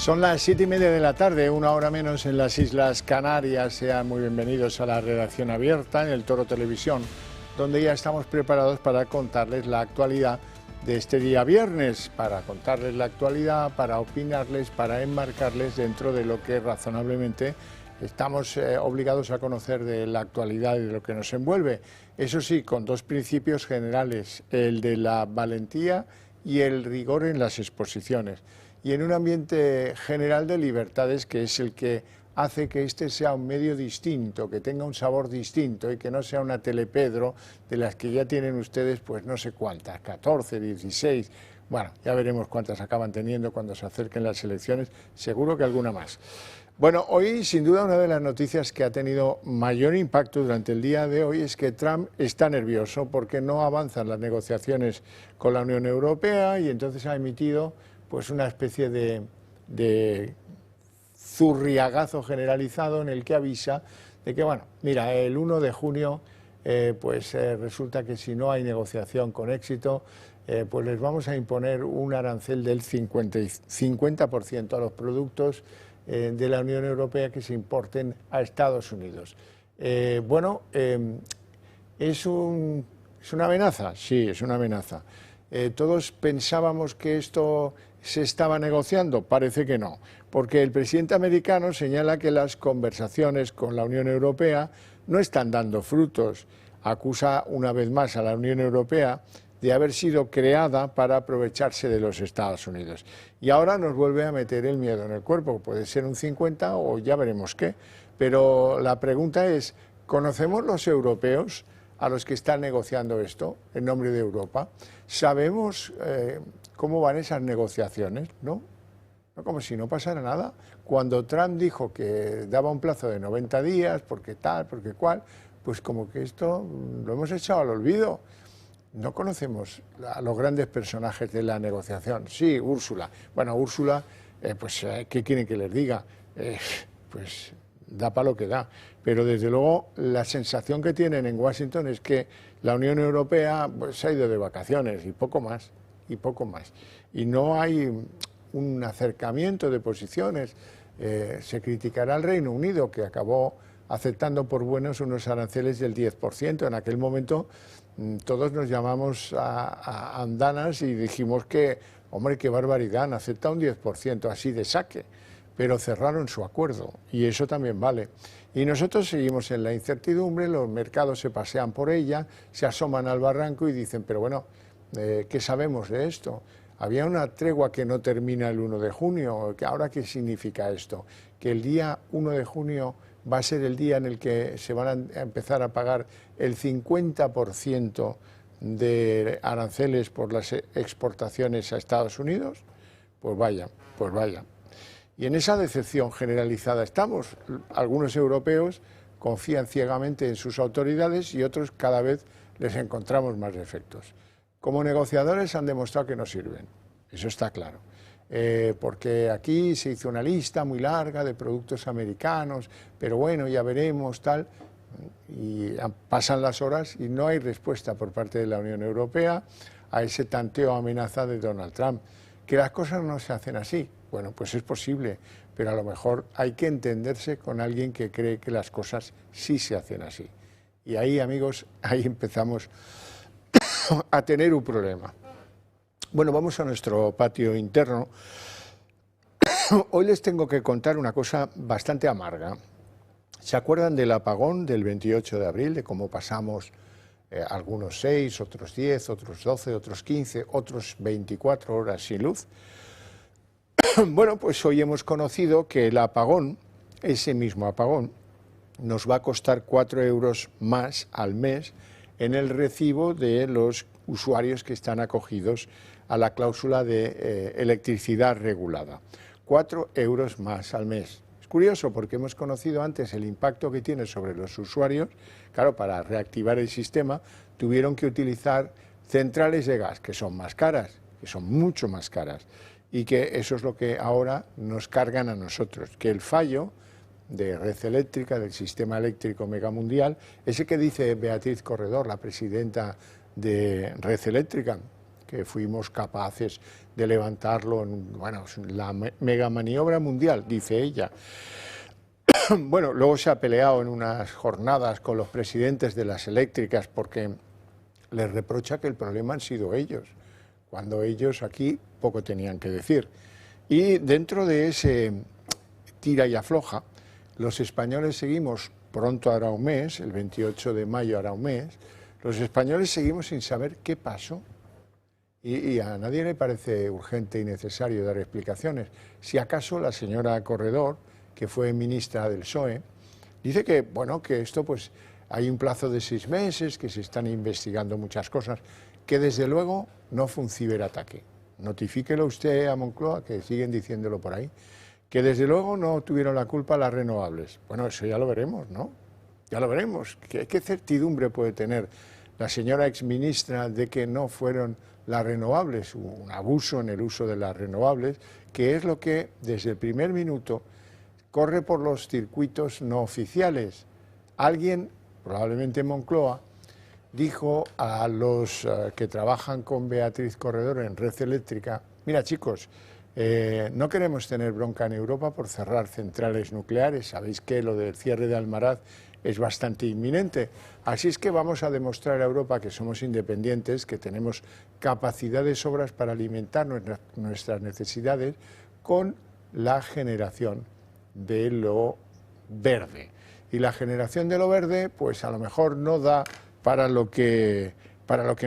Son las 7:30 de la tarde, una hora menos en las Islas Canarias. Sean muy bienvenidos a la redacción abierta en el Toro Televisión, donde ya estamos preparados para contarles la actualidad de este día viernes, para contarles la actualidad, para opinarles, para enmarcarles dentro de lo que razonablemente estamos obligados a conocer de la actualidad y de lo que nos envuelve. Eso sí, con dos principios generales, el de la valentía y el rigor en las exposiciones. Y en un ambiente general de libertades que es el que hace que este sea un medio distinto, que tenga un sabor distinto y que no sea una Telepedro de las que ya tienen ustedes pues no sé cuántas, 14, 16, bueno, ya veremos cuántas acaban teniendo cuando se acerquen las elecciones, seguro que alguna más. Bueno, hoy sin duda una de las noticias que ha tenido mayor impacto durante el día de hoy es que Trump está nervioso porque no avanzan las negociaciones con la Unión Europea y entonces ha emitido pues una especie de zurriagazo generalizado en el que avisa de que, bueno, mira, el 1 de junio resulta que si no hay negociación con éxito, pues les vamos a imponer un arancel del 50% a los productos de la Unión Europea que se importen a Estados Unidos. ¿Es una amenaza? Sí, es una amenaza. ¿Todos pensábamos que esto se estaba negociando? Parece que no, porque el presidente americano señala que las conversaciones con la Unión Europea no están dando frutos. Acusa una vez más a la Unión Europea de haber sido creada para aprovecharse de los Estados Unidos. Y ahora nos vuelve a meter el miedo en el cuerpo. Puede ser un 50 o ya veremos qué. Pero la pregunta es, ¿conocemos los europeos a los que están negociando esto en nombre de Europa? ¿Sabemos cómo van esas negociaciones? ¿No? Como si no pasara nada. Cuando Trump dijo que daba un plazo de 90 días, porque tal, porque cual, pues como que esto lo hemos echado al olvido. No conocemos a los grandes personajes de la negociación. Sí, Úrsula. Bueno, Úrsula, ¿qué quieren que les diga? Pues da para lo que da. Pero desde luego la sensación que tienen en Washington es que la Unión Europea pues, se ha ido de vacaciones y poco más, y poco más. Y no hay un acercamiento de posiciones. Se criticará al Reino Unido, que acabó aceptando por buenos unos aranceles del 10%. En aquel momento todos nos llamamos a andanas y dijimos que, hombre, qué barbaridad, han aceptado un 10% así de saque, pero cerraron su acuerdo y eso también vale. Y nosotros seguimos en la incertidumbre, los mercados se pasean por ella, se asoman al barranco y dicen, pero bueno, ¿qué sabemos de esto? Había una tregua que no termina el 1 de junio, ¿ahora qué significa esto? Que el día 1 de junio va a ser el día en el que se van a empezar a pagar el 50% de aranceles por las exportaciones a Estados Unidos. Pues vaya, pues vaya. Y en esa decepción generalizada estamos. Algunos europeos confían ciegamente en sus autoridades y otros cada vez les encontramos más defectos. Como negociadores han demostrado que no sirven, eso está claro. Porque aquí se hizo una lista muy larga de productos americanos, pero bueno, ya veremos, tal, y pasan las horas y no hay respuesta por parte de la Unión Europea a ese tanteo amenaza de Donald Trump. Que las cosas no se hacen así, bueno, pues es posible, pero a lo mejor hay que entenderse con alguien que cree que las cosas sí se hacen así. Y ahí, amigos, ahí empezamos a tener un problema. Bueno, vamos a nuestro patio interno. Hoy les tengo que contar una cosa bastante amarga. ¿Se acuerdan del apagón del 28 de abril, de cómo pasamos algunos 6, otros 10, otros 12, otros 15, otros 24 horas sin luz? Bueno, pues hoy hemos conocido que el apagón, ese mismo apagón, nos va a costar 4 euros más al mes en el recibo de los usuarios que están acogidos a la cláusula de electricidad regulada. 4 euros más al mes. Es curioso porque hemos conocido antes el impacto que tiene sobre los usuarios. Claro, para reactivar el sistema tuvieron que utilizar centrales de gas que son más caras, que son mucho más caras, y que eso es lo que ahora nos cargan a nosotros, que el fallo de red eléctrica, del sistema eléctrico megamundial, ese que dice Beatriz Corredor, la presidenta de Red Eléctrica, que fuimos capaces de levantarlo en, bueno, la mega maniobra mundial, dice ella. Bueno, luego se ha peleado en unas jornadas con los presidentes de las eléctricas porque les reprocha que el problema han sido ellos, cuando ellos aquí poco tenían que decir. Y dentro de ese tira y afloja, los españoles seguimos, pronto hará un mes, el 28 de mayo hará un mes, los españoles seguimos sin saber qué pasó. Y a nadie le parece urgente y necesario dar explicaciones. Si acaso la señora Corredor, que fue ministra del PSOE, dice que, bueno, que esto pues hay un plazo de 6 meses, que se están investigando muchas cosas, que desde luego no fue un ciberataque. Notifíquelo usted a Moncloa, que siguen diciéndolo por ahí, que desde luego no tuvieron la culpa las renovables. Bueno, eso ya lo veremos, ¿no? Ya lo veremos. ¿Qué certidumbre puede tener la señora exministra de que no fueron las renovables? Un abuso en el uso de las renovables, que es lo que desde el primer minuto corre por los circuitos no oficiales. Alguien, probablemente en Moncloa, dijo a los que trabajan con Beatriz Corredor en Red Eléctrica: mira, chicos, no queremos tener bronca en Europa por cerrar centrales nucleares, sabéis que lo del cierre de Almaraz es bastante inminente, así es que vamos a demostrar a Europa que somos independientes, que tenemos capacidad de sobras para alimentar nuestras necesidades con la generación de lo verde. Y la generación de lo verde, pues a lo mejor no da para lo que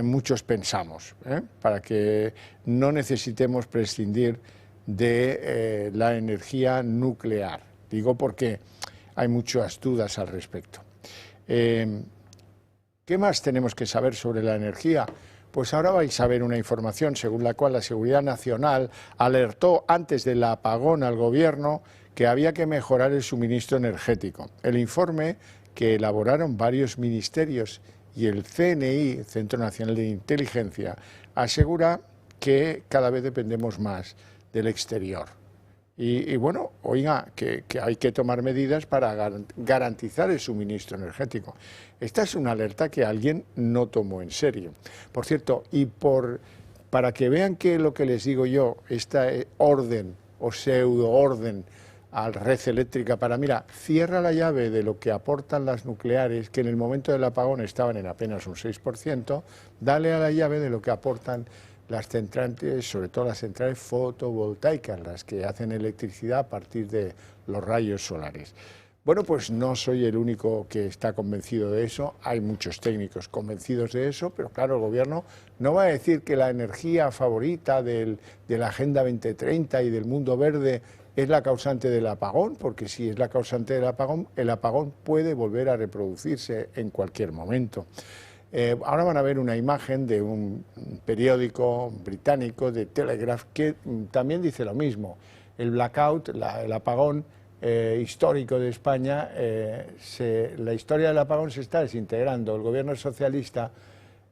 muchos pensamos, para que no necesitemos prescindir de la energía nuclear. Digo porque hay muchas dudas al respecto. ¿Qué más tenemos que saber sobre la energía? Pues ahora vais a ver una información según la cual la Seguridad Nacional alertó antes del apagón al Gobierno que había que mejorar el suministro energético. El informe, que elaboraron varios ministerios y el CNI, Centro Nacional de Inteligencia, asegura que cada vez dependemos más del exterior. Y bueno, oiga, que hay que tomar medidas para garantizar el suministro energético. Esta es una alerta que alguien no tomó en serio. Por cierto, para que vean que lo que les digo yo, esta orden o pseudo orden a la red eléctrica para, mira, cierra la llave de lo que aportan las nucleares, que en el momento del apagón estaban en apenas un 6%, dale a la llave de lo que aportan las centrales, sobre todo las centrales fotovoltaicas, las que hacen electricidad a partir de los rayos solares. Bueno, pues no soy el único que está convencido de eso, hay muchos técnicos convencidos de eso, pero claro, el Gobierno no va a decir que la energía favorita de la Agenda 2030 y del mundo verde es la causante del apagón, porque si es la causante del apagón, el apagón puede volver a reproducirse en cualquier momento. Ahora van a ver una imagen de un periódico británico, de Telegraph, que también dice lo mismo. El blackout, el apagón histórico de España, la historia del apagón se está desintegrando. El gobierno socialista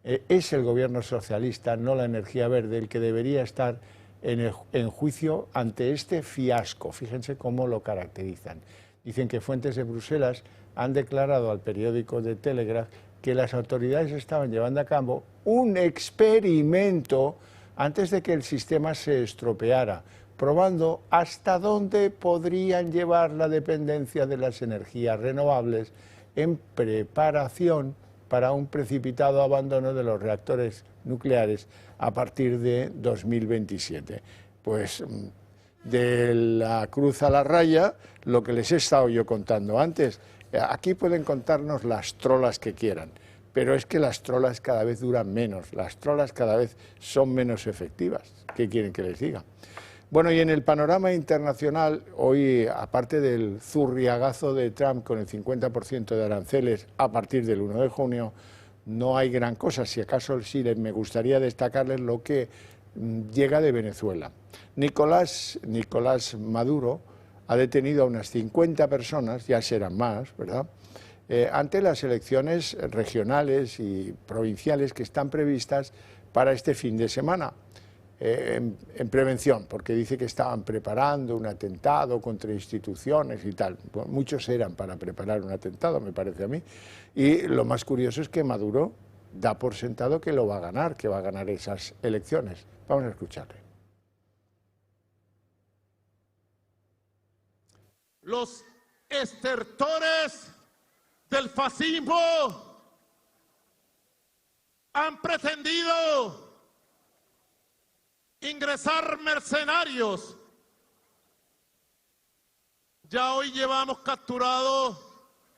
es el gobierno socialista, no la energía verde, el que debería estar en juicio ante este fiasco. Fíjense cómo lo caracterizan. Dicen que fuentes de Bruselas han declarado al periódico de Telegraph que las autoridades estaban llevando a cabo un experimento antes de que el sistema se estropeara, probando hasta dónde podrían llevar la dependencia de las energías renovables en preparación para un precipitado abandono de los reactores nucleares a partir de 2027. Pues de la cruz a la raya, lo que les he estado yo contando antes. Aquí pueden contarnos las trolas que quieran, pero es que las trolas cada vez duran menos, las trolas cada vez son menos efectivas. ¿Qué quieren que les diga? Bueno, y en el panorama internacional, hoy, aparte del zurriagazo de Trump con el 50% de aranceles a partir del 1 de junio, no hay gran cosa. Si acaso sí me gustaría destacarles lo que llega de Venezuela. Nicolás Maduro ha detenido a unas 50 personas, ya serán más, ¿verdad?, ante las elecciones regionales y provinciales que están previstas para este fin de semana, en prevención, porque dice que estaban preparando un atentado contra instituciones y tal. Bueno, muchos eran para preparar un atentado, me parece a mí. Y lo más curioso es que Maduro da por sentado que lo va a ganar, que va a ganar esas elecciones. Vamos a escucharle. Los estertores del fascismo han pretendido ingresar mercenarios. Ya hoy llevamos capturados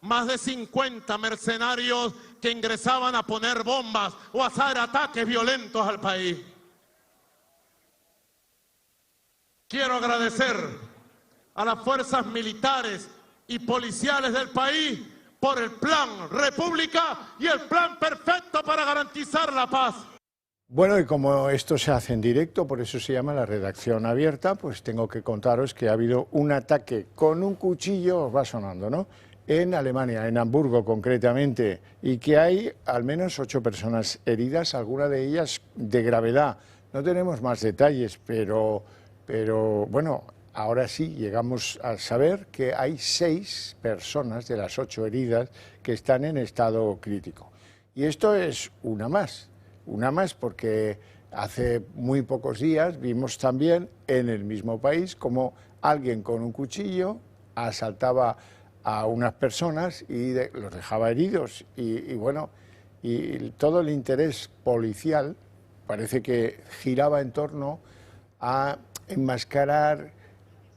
más de 50 mercenarios que ingresaban a poner bombas o a hacer ataques violentos al país. Quiero agradecer a las fuerzas militares y policiales del país por el plan República y el plan perfecto para garantizar la paz. Bueno, y como esto se hace en directo, por eso se llama la redacción abierta, pues tengo que contaros que ha habido un ataque con un cuchillo, os va sonando, ¿no?, en Alemania, en Hamburgo concretamente, y que hay al menos 8 personas heridas, algunas de ellas de gravedad. No tenemos más detalles, pero bueno, ahora sí llegamos a saber que hay 6 personas de las 8 heridas que están en estado crítico. Y esto es una más porque hace muy pocos días vimos también en el mismo país como alguien con un cuchillo asaltaba a unas personas y los dejaba heridos. Y bueno, y todo el interés policial parece que giraba en torno a enmascarar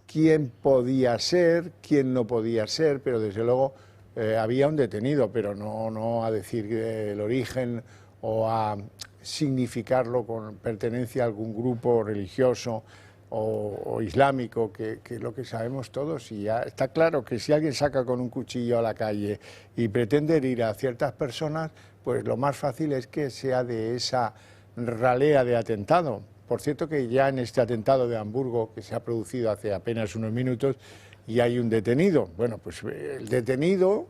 quién podía ser, quién no podía ser, pero desde luego había un detenido, pero no a decir el origen o a significarlo con pertenencia a algún grupo religioso o islámico, que es lo que sabemos todos. Y ya está claro que si alguien saca con un cuchillo a la calle y pretende herir a ciertas personas, pues lo más fácil es que sea de esa ralea de atentado. Por cierto que ya en este atentado de Hamburgo, que se ha producido hace apenas unos minutos, y hay un detenido. Bueno, pues el detenido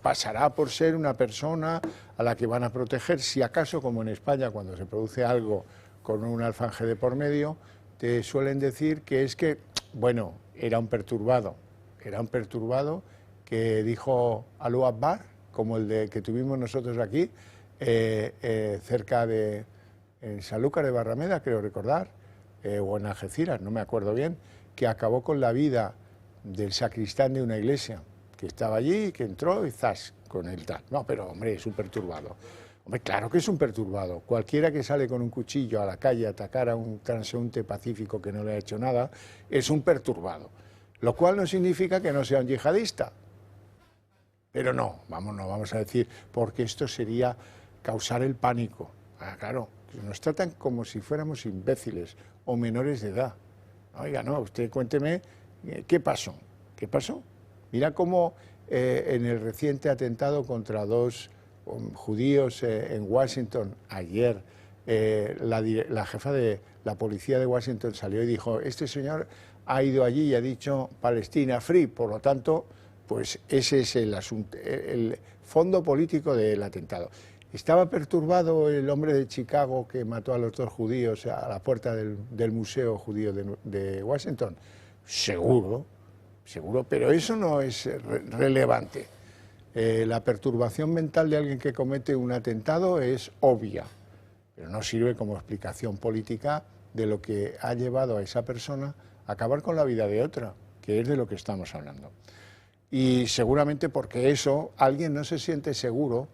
pasará por ser una persona a la que van a proteger, si acaso, como en España, cuando se produce algo con un alfanje de por medio, te suelen decir que es que, bueno, era un perturbado que dijo Alú Akbar, como el que tuvimos nosotros aquí, cerca de en Sanlúcar de Barrameda, creo recordar, o en Algeciras, no me acuerdo bien, que acabó con la vida del sacristán de una iglesia, que estaba allí, que entró y zas, con el tal. No, pero hombre, es un perturbado. Hombre, claro que es un perturbado. Cualquiera que sale con un cuchillo a la calle a atacar a un transeúnte pacífico que no le ha hecho nada, es un perturbado. Lo cual no significa que no sea un yihadista. Pero no vamos a decir, porque esto sería causar el pánico. Ah, claro, nos tratan como si fuéramos imbéciles o menores de edad. Oiga, no, usted cuénteme, ¿qué pasó? ¿Qué pasó? Mira cómo en el reciente atentado contra 2 judíos en Washington ayer, la jefa de la policía de Washington salió y dijo, este señor ha ido allí y ha dicho Palestina free, por lo tanto, pues ese es el asunto, el fondo político del atentado. ¿Estaba perturbado el hombre de Chicago que mató a los 2 judíos a la puerta del Museo Judío de Washington? Seguro, pero eso no es relevante. La perturbación mental de alguien que comete un atentado es obvia, pero no sirve como explicación política de lo que ha llevado a esa persona a acabar con la vida de otra, que es de lo que estamos hablando. Y seguramente porque eso alguien no se siente seguro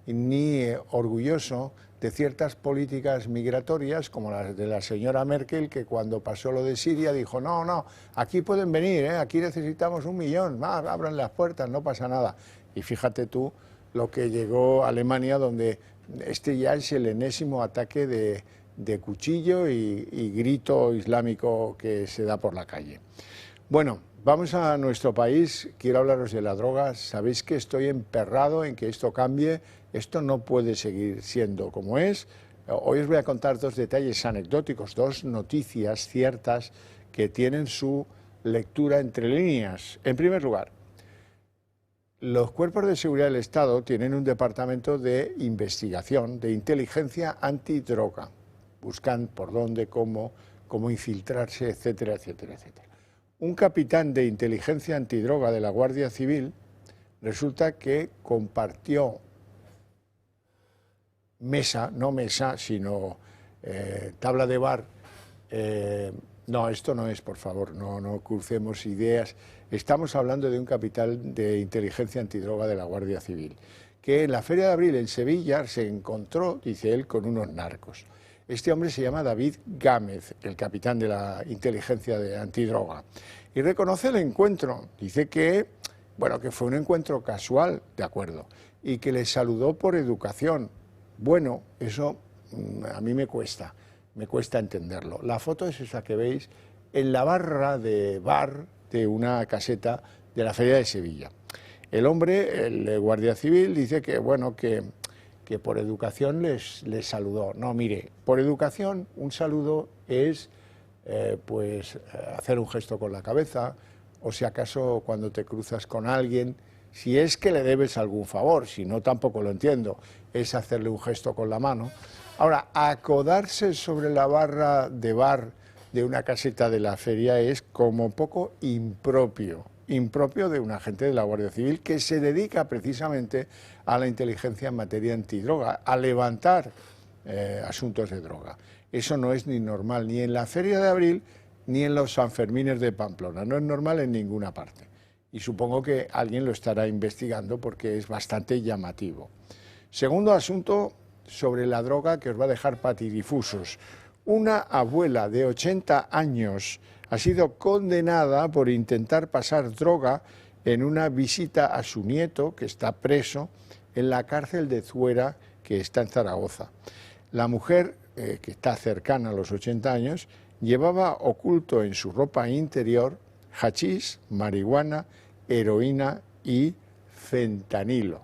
ni orgulloso de ciertas políticas migratorias como las de la señora Merkel, que cuando pasó lo de Siria dijo, no, aquí pueden venir, aquí necesitamos 1 millón, abran las puertas, no pasa nada. Y fíjate tú lo que llegó a Alemania, donde este ya es el enésimo ataque de cuchillo y grito islámico que se da por la calle. Bueno, vamos a nuestro país, quiero hablaros de la droga. Sabéis que estoy emperrado en que esto cambie, esto no puede seguir siendo como es. Hoy os voy a contar 2 detalles anecdóticos, 2 noticias ciertas que tienen su lectura entre líneas. En primer lugar, los cuerpos de seguridad del Estado tienen un departamento de investigación, de inteligencia antidroga. Buscan por dónde, cómo infiltrarse, etcétera, etcétera, etcétera. Un capitán de inteligencia antidroga de la Guardia Civil resulta que compartió mesa, no mesa, sino tabla de bar. No, esto no es, por favor, no crucemos ideas. Estamos hablando de un capitán de inteligencia antidroga de la Guardia Civil, que en la Feria de Abril en Sevilla se encontró, dice él, con unos narcos. Este hombre se llama David Gámez, el capitán de la inteligencia de antidroga, y reconoce el encuentro. Dice que, bueno, que fue un encuentro casual, de acuerdo, y que le saludó por educación. Bueno, eso a mí me cuesta entenderlo. La foto es esa que veis en la barra de bar de una caseta de la Feria de Sevilla. El hombre, el guardia civil, dice que, bueno, que por educación les saludó. No, mire, por educación un saludo es pues hacer un gesto con la cabeza, o si acaso cuando te cruzas con alguien, si es que le debes algún favor, si no tampoco lo entiendo, es hacerle un gesto con la mano. Ahora, acodarse sobre la barra de bar de una caseta de la feria es como poco impropio de un agente de la Guardia Civil que se dedica precisamente a la inteligencia en materia antidroga, a levantar asuntos de droga. Eso no es ni normal, ni en la Feria de Abril, ni en los Sanfermines de Pamplona, no es normal en ninguna parte. Y supongo que alguien lo estará investigando porque es bastante llamativo. Segundo asunto sobre la droga que os va a dejar patidifusos. Una abuela de 80 años ha sido condenada por intentar pasar droga en una visita a su nieto, que está preso, en la cárcel de Zuera, que está en Zaragoza. La mujer, que está cercana a los 80 años, llevaba oculto en su ropa interior hachís, marihuana, heroína y fentanilo.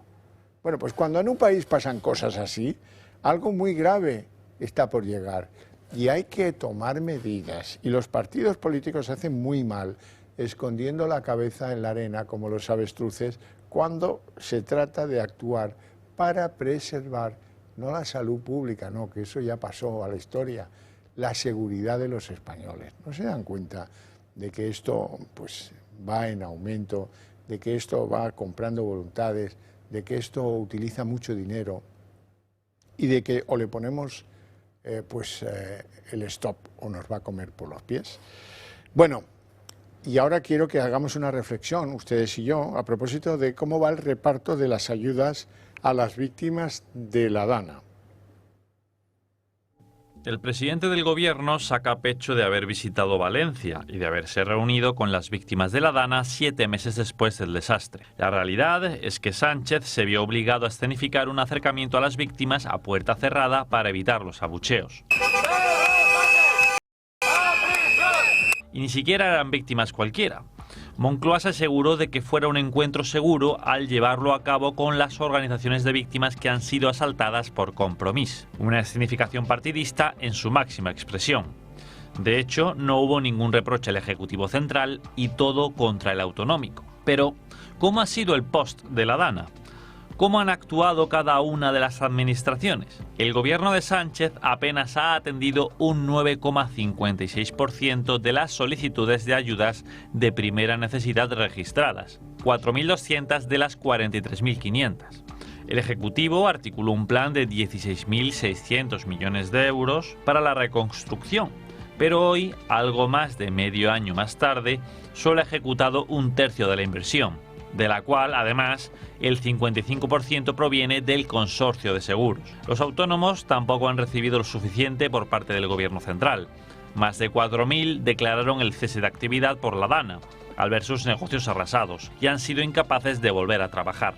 Bueno, pues cuando en un país pasan cosas así, algo muy grave está por llegar y hay que tomar medidas. Y los partidos políticos hacen muy mal escondiendo la cabeza en la arena como los avestruces cuando se trata de actuar para preservar no la salud pública, no, que eso ya pasó a la historia, la seguridad de los españoles. ¿No se dan cuenta de que esto pues va en aumento, de que esto va comprando voluntades, de que esto utiliza mucho dinero y de que o le ponemos el stop o nos va a comer por los pies? Bueno, y ahora quiero que hagamos una reflexión, ustedes y yo, a propósito de cómo va el reparto de las ayudas a las víctimas de la DANA. El presidente del gobierno saca pecho de haber visitado Valencia y de haberse reunido con las víctimas de la DANA 7 meses después del desastre. La realidad es que Sánchez se vio obligado a escenificar un acercamiento a las víctimas a puerta cerrada para evitar los abucheos. Y ni siquiera eran víctimas cualquiera. Moncloa se aseguró de que fuera un encuentro seguro al llevarlo a cabo con las organizaciones de víctimas que han sido asaltadas por Compromís, una escenificación partidista en su máxima expresión. De hecho, no hubo ningún reproche al Ejecutivo Central y todo contra el autonómico. Pero, ¿cómo ha sido el post de la DANA? ¿Cómo han actuado cada una de las administraciones? El gobierno de Sánchez apenas ha atendido un 9,56% de las solicitudes de ayudas de primera necesidad registradas, 4.200 de las 43.500. El Ejecutivo articuló un plan de 16.600 millones de euros para la reconstrucción, pero hoy, algo más de medio año más tarde, solo ha ejecutado un tercio de la inversión, de la cual, además, el 55% proviene del consorcio de seguros. Los autónomos tampoco han recibido lo suficiente por parte del gobierno central. Más de 4.000 declararon el cese de actividad por la DANA, al ver sus negocios arrasados, y han sido incapaces de volver a trabajar.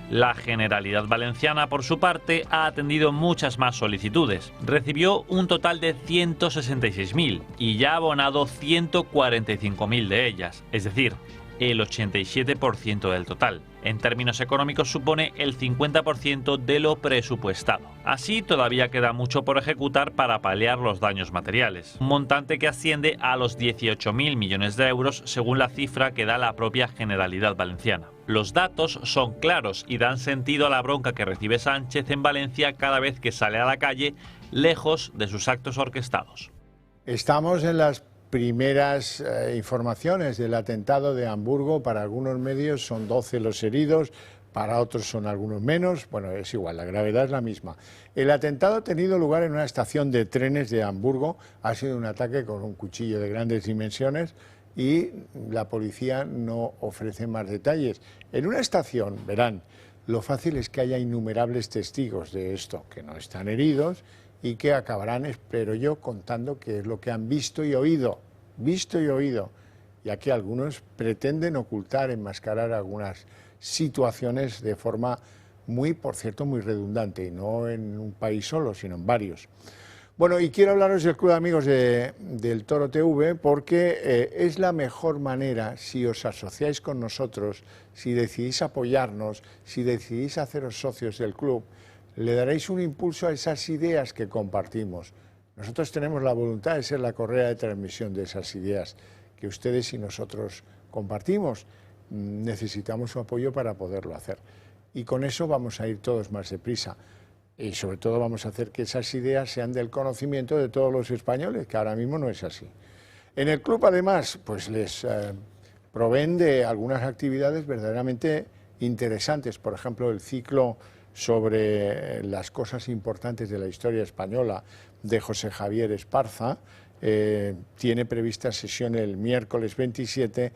La Generalidad Valenciana, por su parte, ha atendido muchas más solicitudes. Recibió un total de 166.000 y ya ha abonado 145.000 de ellas, es decir, el 87% del total. En términos económicos supone el 50% de lo presupuestado. Así, todavía queda mucho por ejecutar para paliar los daños materiales, un montante que asciende a los 18.000 millones de euros según la cifra que da la propia Generalidad Valenciana. Los datos son claros y dan sentido a la bronca que recibe Sánchez en Valencia cada vez que sale a la calle, lejos de sus actos orquestados. Estamos en las primeras informaciones del atentado de Hamburgo. Para algunos medios son 12 los heridos, para otros son algunos menos, bueno, es igual, la gravedad es la misma. El atentado ha tenido lugar en una estación de trenes de Hamburgo, ha sido un ataque con un cuchillo de grandes dimensiones y la policía no ofrece más detalles. En una estación, verán, lo fácil es que haya innumerables testigos de esto, que no están heridos y que acabarán, espero yo, contando qué es lo que han visto y oído, ya que algunos pretenden ocultar, enmascarar algunas situaciones de forma muy, por cierto, muy redundante, y no en un país solo, sino en varios. Bueno, y quiero hablaros del Club de Amigos del Toro TV porque es la mejor manera, si os asociáis con nosotros, si decidís apoyarnos, si decidís haceros socios del club, le daréis un impulso a esas ideas que compartimos. Nosotros tenemos la voluntad de ser la correa de transmisión de esas ideas que ustedes y nosotros compartimos. Necesitamos su apoyo para poderlo hacer. Y con eso vamos a ir todos más deprisa. Y sobre todo vamos a hacer que esas ideas sean del conocimiento de todos los españoles, que ahora mismo no es así. En el club, además, pues les proveen de algunas actividades verdaderamente interesantes. Por ejemplo, el ciclo sobre las cosas importantes de la historia española de José Javier Esparza tiene prevista sesión el miércoles 27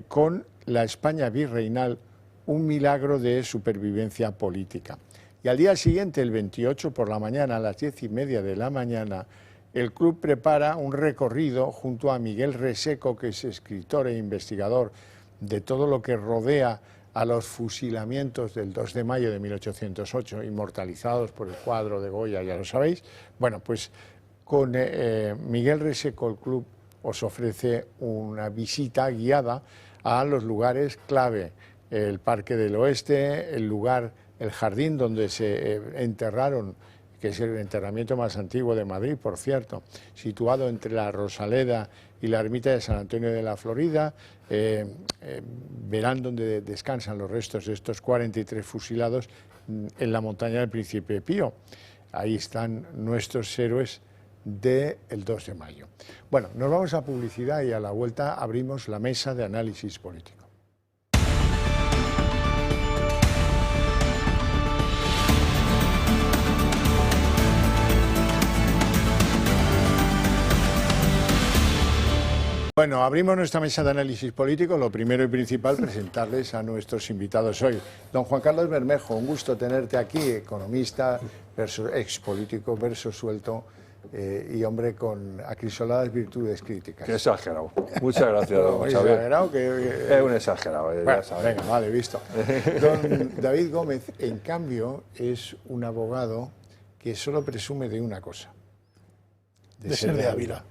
con la España virreinal, un milagro de supervivencia política. Y al día siguiente, el 28 por la mañana, a las 10:30 de la mañana, el club prepara un recorrido junto a Miguel Reseco, que es escritor e investigador de todo lo que rodea a los fusilamientos del 2 de mayo de 1808, inmortalizados por el cuadro de Goya, ya lo sabéis. Bueno, pues con Miguel Reseco el club os ofrece una visita guiada a los lugares clave, el Parque del Oeste, el jardín donde se enterraron, que es el enterramiento más antiguo de Madrid, por cierto, situado entre la Rosaleda y la ermita de San Antonio de la Florida. Verán donde descansan los restos de estos 43 fusilados en la montaña del Príncipe Pío. Ahí están nuestros héroes del 2 de mayo. Bueno, nos vamos a publicidad y a la vuelta abrimos la mesa de análisis político. Bueno, abrimos nuestra mesa de análisis político. Lo primero y principal, presentarles a nuestros invitados hoy. Don Juan Carlos Bermejo, un gusto tenerte aquí, economista, expolítico, verso suelto y hombre con acrisoladas virtudes críticas. Qué exagerado. Muchas gracias, don Xavier. Exagerado es un exagerado, bueno, ya sabes. Venga, vale, visto. Don David Gómez, en cambio, es un abogado que solo presume de una cosa. De ser de Ávila.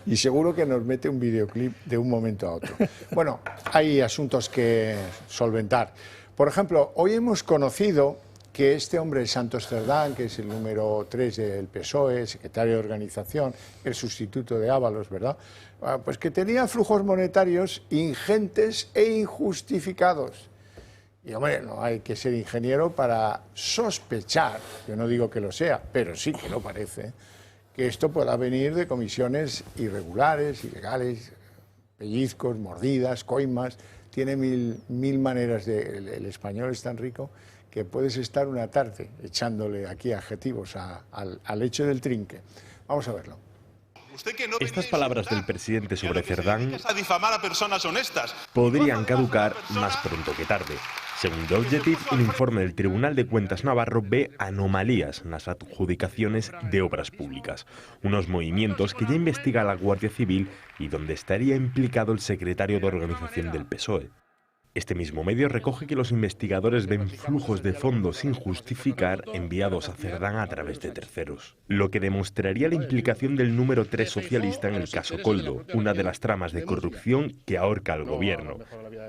Y seguro que nos mete un videoclip de un momento a otro. Bueno, hay asuntos que solventar. Por ejemplo, hoy hemos conocido que este hombre, Santos Cerdán, que es el número 3 del PSOE, secretario de organización, el sustituto de Ábalos, ¿verdad? Pues que tenía flujos monetarios ingentes e injustificados. Y hombre, no hay que ser ingeniero para sospechar, yo no digo que lo sea, pero sí que lo parece, que esto pueda venir de comisiones irregulares, ilegales, pellizcos, mordidas, coimas. Tiene mil maneras el español es tan rico que puedes estar una tarde echándole aquí adjetivos al hecho del trinque. Vamos a verlo. Estas palabras del presidente sobre Cerdán a difamar a personas honestas. podrían caducar más pronto que tarde. Según The Objective, un informe del Tribunal de Cuentas Navarro ve anomalías en las adjudicaciones de obras públicas, unos movimientos que ya investiga la Guardia Civil y donde estaría implicado el secretario de organización del PSOE. Este mismo medio recoge que los investigadores ven flujos de fondos sin justificar enviados a Cerdán a través de terceros, lo que demostraría la implicación del número 3 socialista en el caso Koldo, una de las tramas de corrupción que ahorca al gobierno.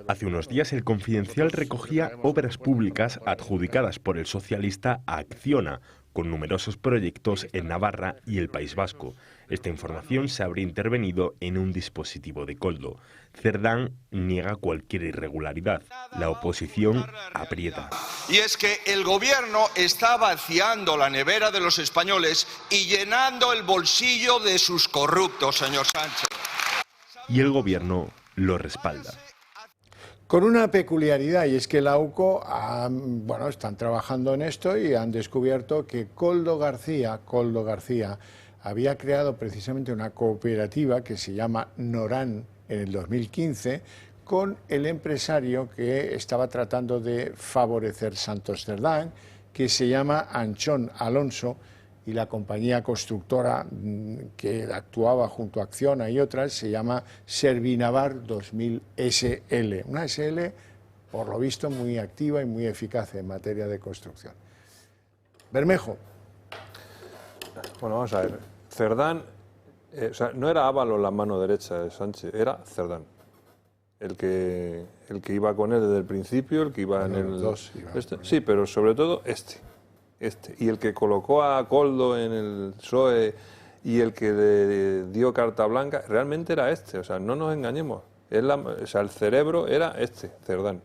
Hace unos días el Confidencial recogía obras públicas adjudicadas por el socialista a Acciona, con numerosos proyectos en Navarra y el País Vasco. Esta información se habría intervenido en un dispositivo de Koldo. Cerdán niega cualquier irregularidad. La oposición aprieta. Y es que el gobierno está vaciando la nevera de los españoles y llenando el bolsillo de sus corruptos, señor Sánchez. Y el gobierno lo respalda. Con una peculiaridad, y es que la UCO, bueno, están trabajando en esto y han descubierto que Koldo García había creado precisamente una cooperativa que se llama Noran en el 2015 con el empresario que estaba tratando de favorecer Santos Cerdán, que se llama Anchón Alonso, y la compañía constructora que actuaba junto a Acciona y otras se llama Servinavar 2000 SL, una SL por lo visto muy activa y muy eficaz en materia de construcción. Bermejo. Bueno, vamos a ver. Cerdán, o sea, no era Ábalos la mano derecha de Sánchez, era Cerdán. El que iba con él desde el principio, el que iba en el... Dos iban sí, pero sobre todo este. Y el que colocó a Koldo en el PSOE y el que le dio carta blanca, realmente era este. O sea, no nos engañemos. O sea, el cerebro era este, Cerdán.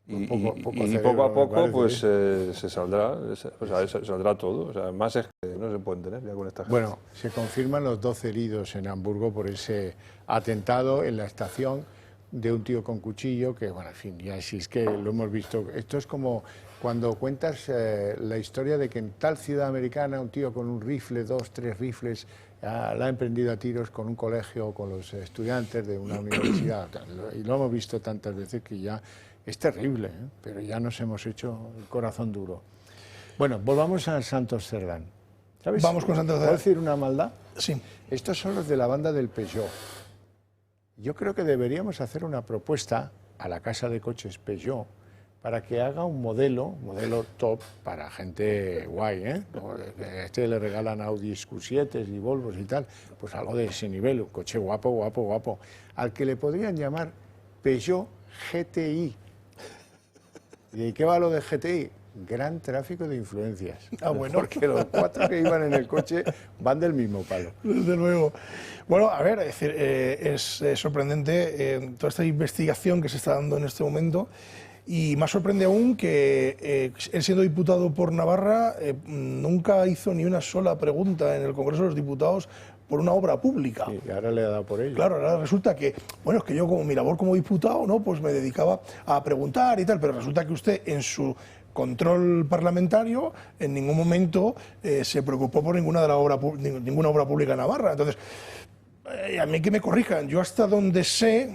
Y poco a poco pues se saldrá, o sea, se saldrá todo. O sea, más es que no se puede tener ya con esta gente. Bueno, se confirman los 12 heridos en Hamburgo por ese atentado en la estación de un tío con cuchillo, que bueno, en fin, ya si es que lo hemos visto. Esto es como cuando cuentas la historia de que en tal ciudad americana un tío con un rifle, 2, 3 rifles, la ha emprendido a tiros con un colegio, con los estudiantes de una universidad. Y lo hemos visto tantas veces que ya es terrible, ¿eh? Pero ya nos hemos hecho el corazón duro. Bueno, volvamos a Santos Cerdán. ¿Sabes? Vamos con Santos Cerdán. ¿Puedo decir una maldad? Sí. Estos son los de la banda del Peugeot. Yo creo que deberíamos hacer una propuesta a la casa de coches Peugeot para que haga un modelo top para gente guay, ¿eh? A este le regalan Audi Q7 y Volvos y tal, pues algo de ese nivel, un coche guapo, guapo, guapo, al que le podrían llamar Peugeot GTI. ¿Y qué va lo de GTI? Gran tráfico de influencias. Ah, bueno. Porque los 4 que iban en el coche van del mismo palo. Desde luego. Bueno, a ver, es decir, es sorprendente toda esta investigación que se está dando en este momento. Y más sorprende aún que él, siendo diputado por Navarra, nunca hizo ni una sola pregunta en el Congreso de los Diputados por una obra pública. Y ahora le ha dado por ello. Claro, ahora resulta que, bueno, es que yo como mi labor como diputado, ¿no? Pues me dedicaba a preguntar y tal, pero resulta que usted en su control parlamentario en ningún momento se preocupó por ninguna obra pública en Navarra. Entonces, a mí que me corrijan, yo hasta donde sé,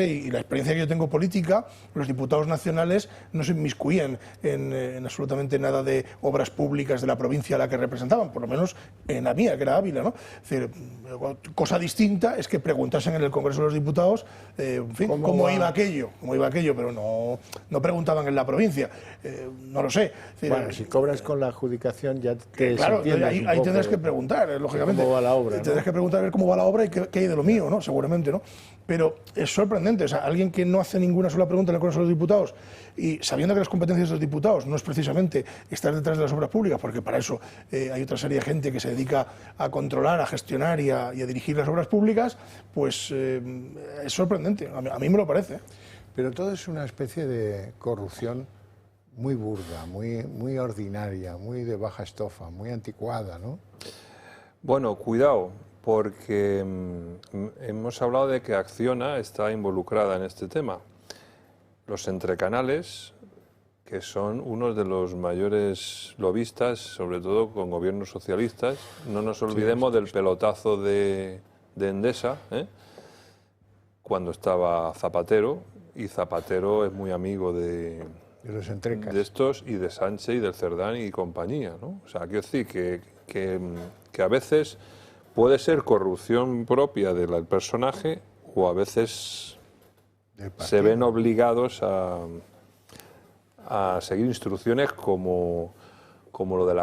y la experiencia que yo tengo política, los diputados nacionales no se inmiscuían en absolutamente nada de obras públicas de la provincia a la que representaban, por lo menos en la mía, que era Ávila, ¿no? Es decir, cosa distinta es que preguntasen en el Congreso de los Diputados, en fin, cómo iba aquello, pero no preguntaban en la provincia, no lo sé. Es decir, bueno, si cobras con la adjudicación ya te claro, ahí tendrás que preguntar, lógicamente. ¿Cómo va la obra? Tendrás que preguntar a ver cómo va la obra y qué hay de lo mío, ¿no? Seguramente, ¿no? Pero es sorprendente, o sea, alguien que no hace ninguna sola pregunta en el Congreso de los Diputados y sabiendo que las competencias de los diputados no es precisamente estar detrás de las obras públicas, porque para eso hay otra serie de gente que se dedica a controlar, a gestionar y a dirigir las obras públicas, pues es sorprendente, a mí me lo parece. Pero todo es una especie de corrupción muy burda, muy ordinaria, muy de baja estofa, muy anticuada, ¿no? Bueno, cuidado, porque hemos hablado de que Acciona está involucrada en este tema. Los entrecanales, que son unos de los mayores lobistas, sobre todo con gobiernos socialistas, no nos olvidemos del pelotazo de Endesa, cuando estaba Zapatero, y Zapatero es muy amigo de los entrecas, de estos y de Sánchez y del Cerdán y compañía, ¿no? O sea, quiero decir que a veces puede ser corrupción propia del personaje o a veces se ven obligados a seguir instrucciones como lo de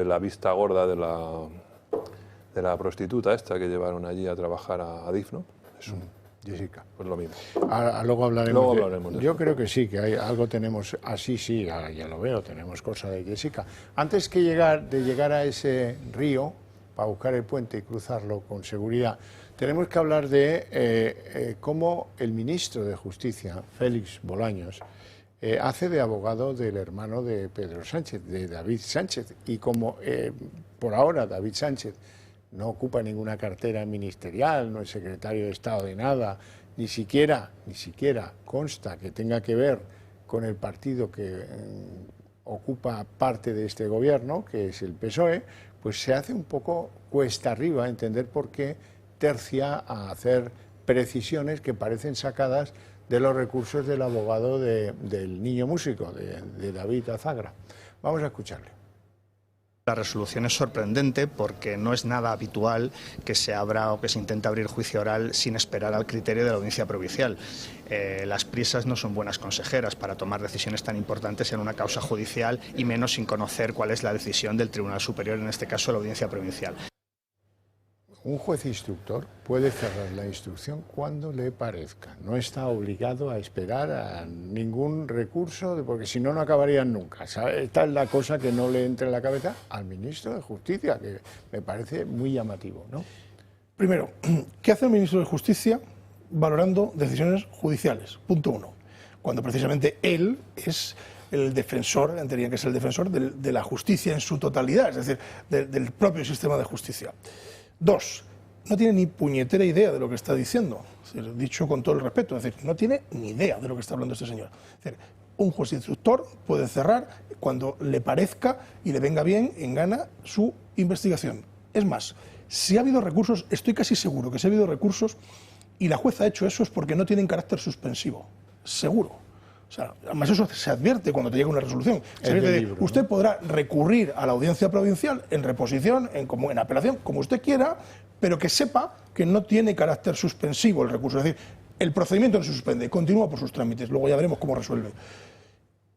la vista gorda de la prostituta esta que llevaron allí a trabajar a DIF, ¿no? Eso. Jessica. Pues lo mismo. Luego hablaremos. De yo creo que sí, que algo tenemos así, sí, ahora ya lo veo, tenemos cosa de Jessica. Antes de llegar a ese río, para buscar el puente y cruzarlo con seguridad, tenemos que hablar de cómo el ministro de Justicia, Félix Bolaños, hace de abogado del hermano de Pedro Sánchez, de David Sánchez, y como por ahora David Sánchez no ocupa ninguna cartera ministerial, no es secretario de Estado de nada, ni siquiera consta que tenga que ver con el partido que ocupa parte de este gobierno, que es el PSOE, pues se hace un poco cuesta arriba entender por qué tercia a hacer precisiones que parecen sacadas de los recursos del abogado del niño músico, de David Azagra. Vamos a escucharle. La resolución es sorprendente porque no es nada habitual que se abra o que se intente abrir juicio oral sin esperar al criterio de la audiencia provincial. Las prisas no son buenas consejeras para tomar decisiones tan importantes en una causa judicial y menos sin conocer cuál es la decisión del Tribunal Superior, en este caso la audiencia provincial. Un juez instructor puede cerrar la instrucción cuando le parezca. No está obligado a esperar a ningún recurso, porque si no, no acabarían nunca. ¿Sabe? Esta es la cosa que no le entra en la cabeza al ministro de Justicia, que me parece muy llamativo, ¿no? Primero, ¿qué hace el ministro de Justicia valorando decisiones judiciales? Punto uno. Cuando precisamente él es el defensor, tendría que ser el defensor de la justicia en su totalidad, es decir, del propio sistema de justicia. Dos, no tiene ni puñetera idea de lo que está diciendo, dicho con todo el respeto, es decir, no tiene ni idea de lo que está hablando este señor. Es decir, un juez instructor puede cerrar cuando le parezca y le venga bien en gana su investigación. Es más, si ha habido recursos, estoy casi seguro que si ha habido recursos y la jueza ha hecho eso es porque no tienen carácter suspensivo, seguro. O sea, además eso se advierte cuando te llega una resolución. Usted podrá recurrir a la audiencia provincial en reposición, en apelación, como usted quiera, pero que sepa que no tiene carácter suspensivo el recurso. Es decir, el procedimiento no se suspende, continúa por sus trámites, luego ya veremos cómo resuelve.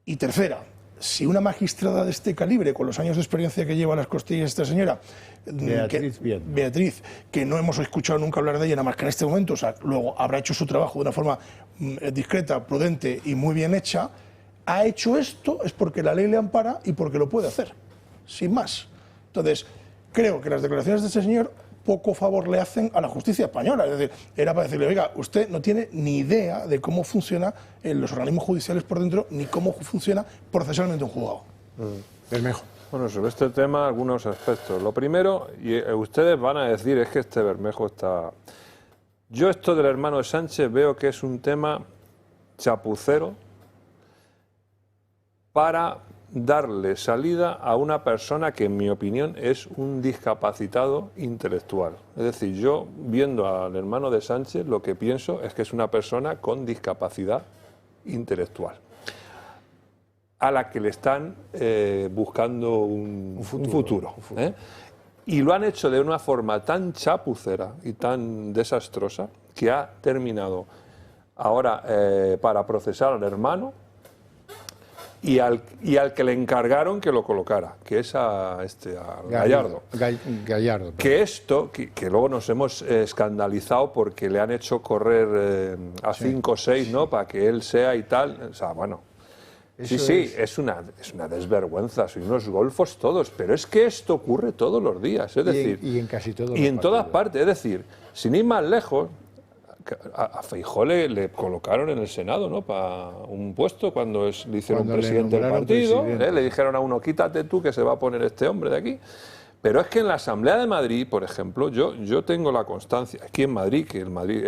Y tercera, si una magistrada de este calibre, con los años de experiencia que lleva a las costillas esta señora, Beatriz, que no hemos escuchado nunca hablar de ella, nada más que en este momento, o sea, luego habrá hecho su trabajo de una forma discreta, prudente y muy bien hecha, ha hecho esto es porque la ley le ampara y porque lo puede hacer, sin más. Entonces, creo que las declaraciones de este señor poco favor le hacen a la justicia española. Es decir, era para decirle, oiga, usted no tiene ni idea de cómo funcionan los organismos judiciales por dentro, ni cómo funciona procesalmente un juzgado. Bermejo. Bueno, sobre este tema, algunos aspectos. Lo primero, y ustedes van a decir, es que este Bermejo está... Yo esto del hermano de Sánchez veo que es un tema chapucero para darle salida a una persona que, en mi opinión, es un discapacitado intelectual. Es decir, yo, viendo al hermano de Sánchez, lo que pienso es que es una persona con discapacidad intelectual, a la que le están buscando un futuro. Y lo han hecho de una forma tan chapucera y tan desastrosa que ha terminado ahora para procesar al hermano y al que le encargaron que lo colocara, que es a Gallardo. Gallardo. Que esto, que luego nos hemos escandalizado porque le han hecho correr a 5 o 6, ¿no? Para que él sea y tal. O sea, bueno. Sí, es una desvergüenza, son unos golfos todos, pero es que esto ocurre todos los días, es decir, y en casi todos los y en todas partes, es decir, sin ir más lejos, a Feijóo le colocaron en el Senado, ¿no? Para un puesto cuando le hicieron presidente del partido, le dijeron a uno, quítate tú que se va a poner este hombre de aquí. Pero es que en la Asamblea de Madrid, por ejemplo, yo tengo la constancia, aquí en Madrid, que el Madrid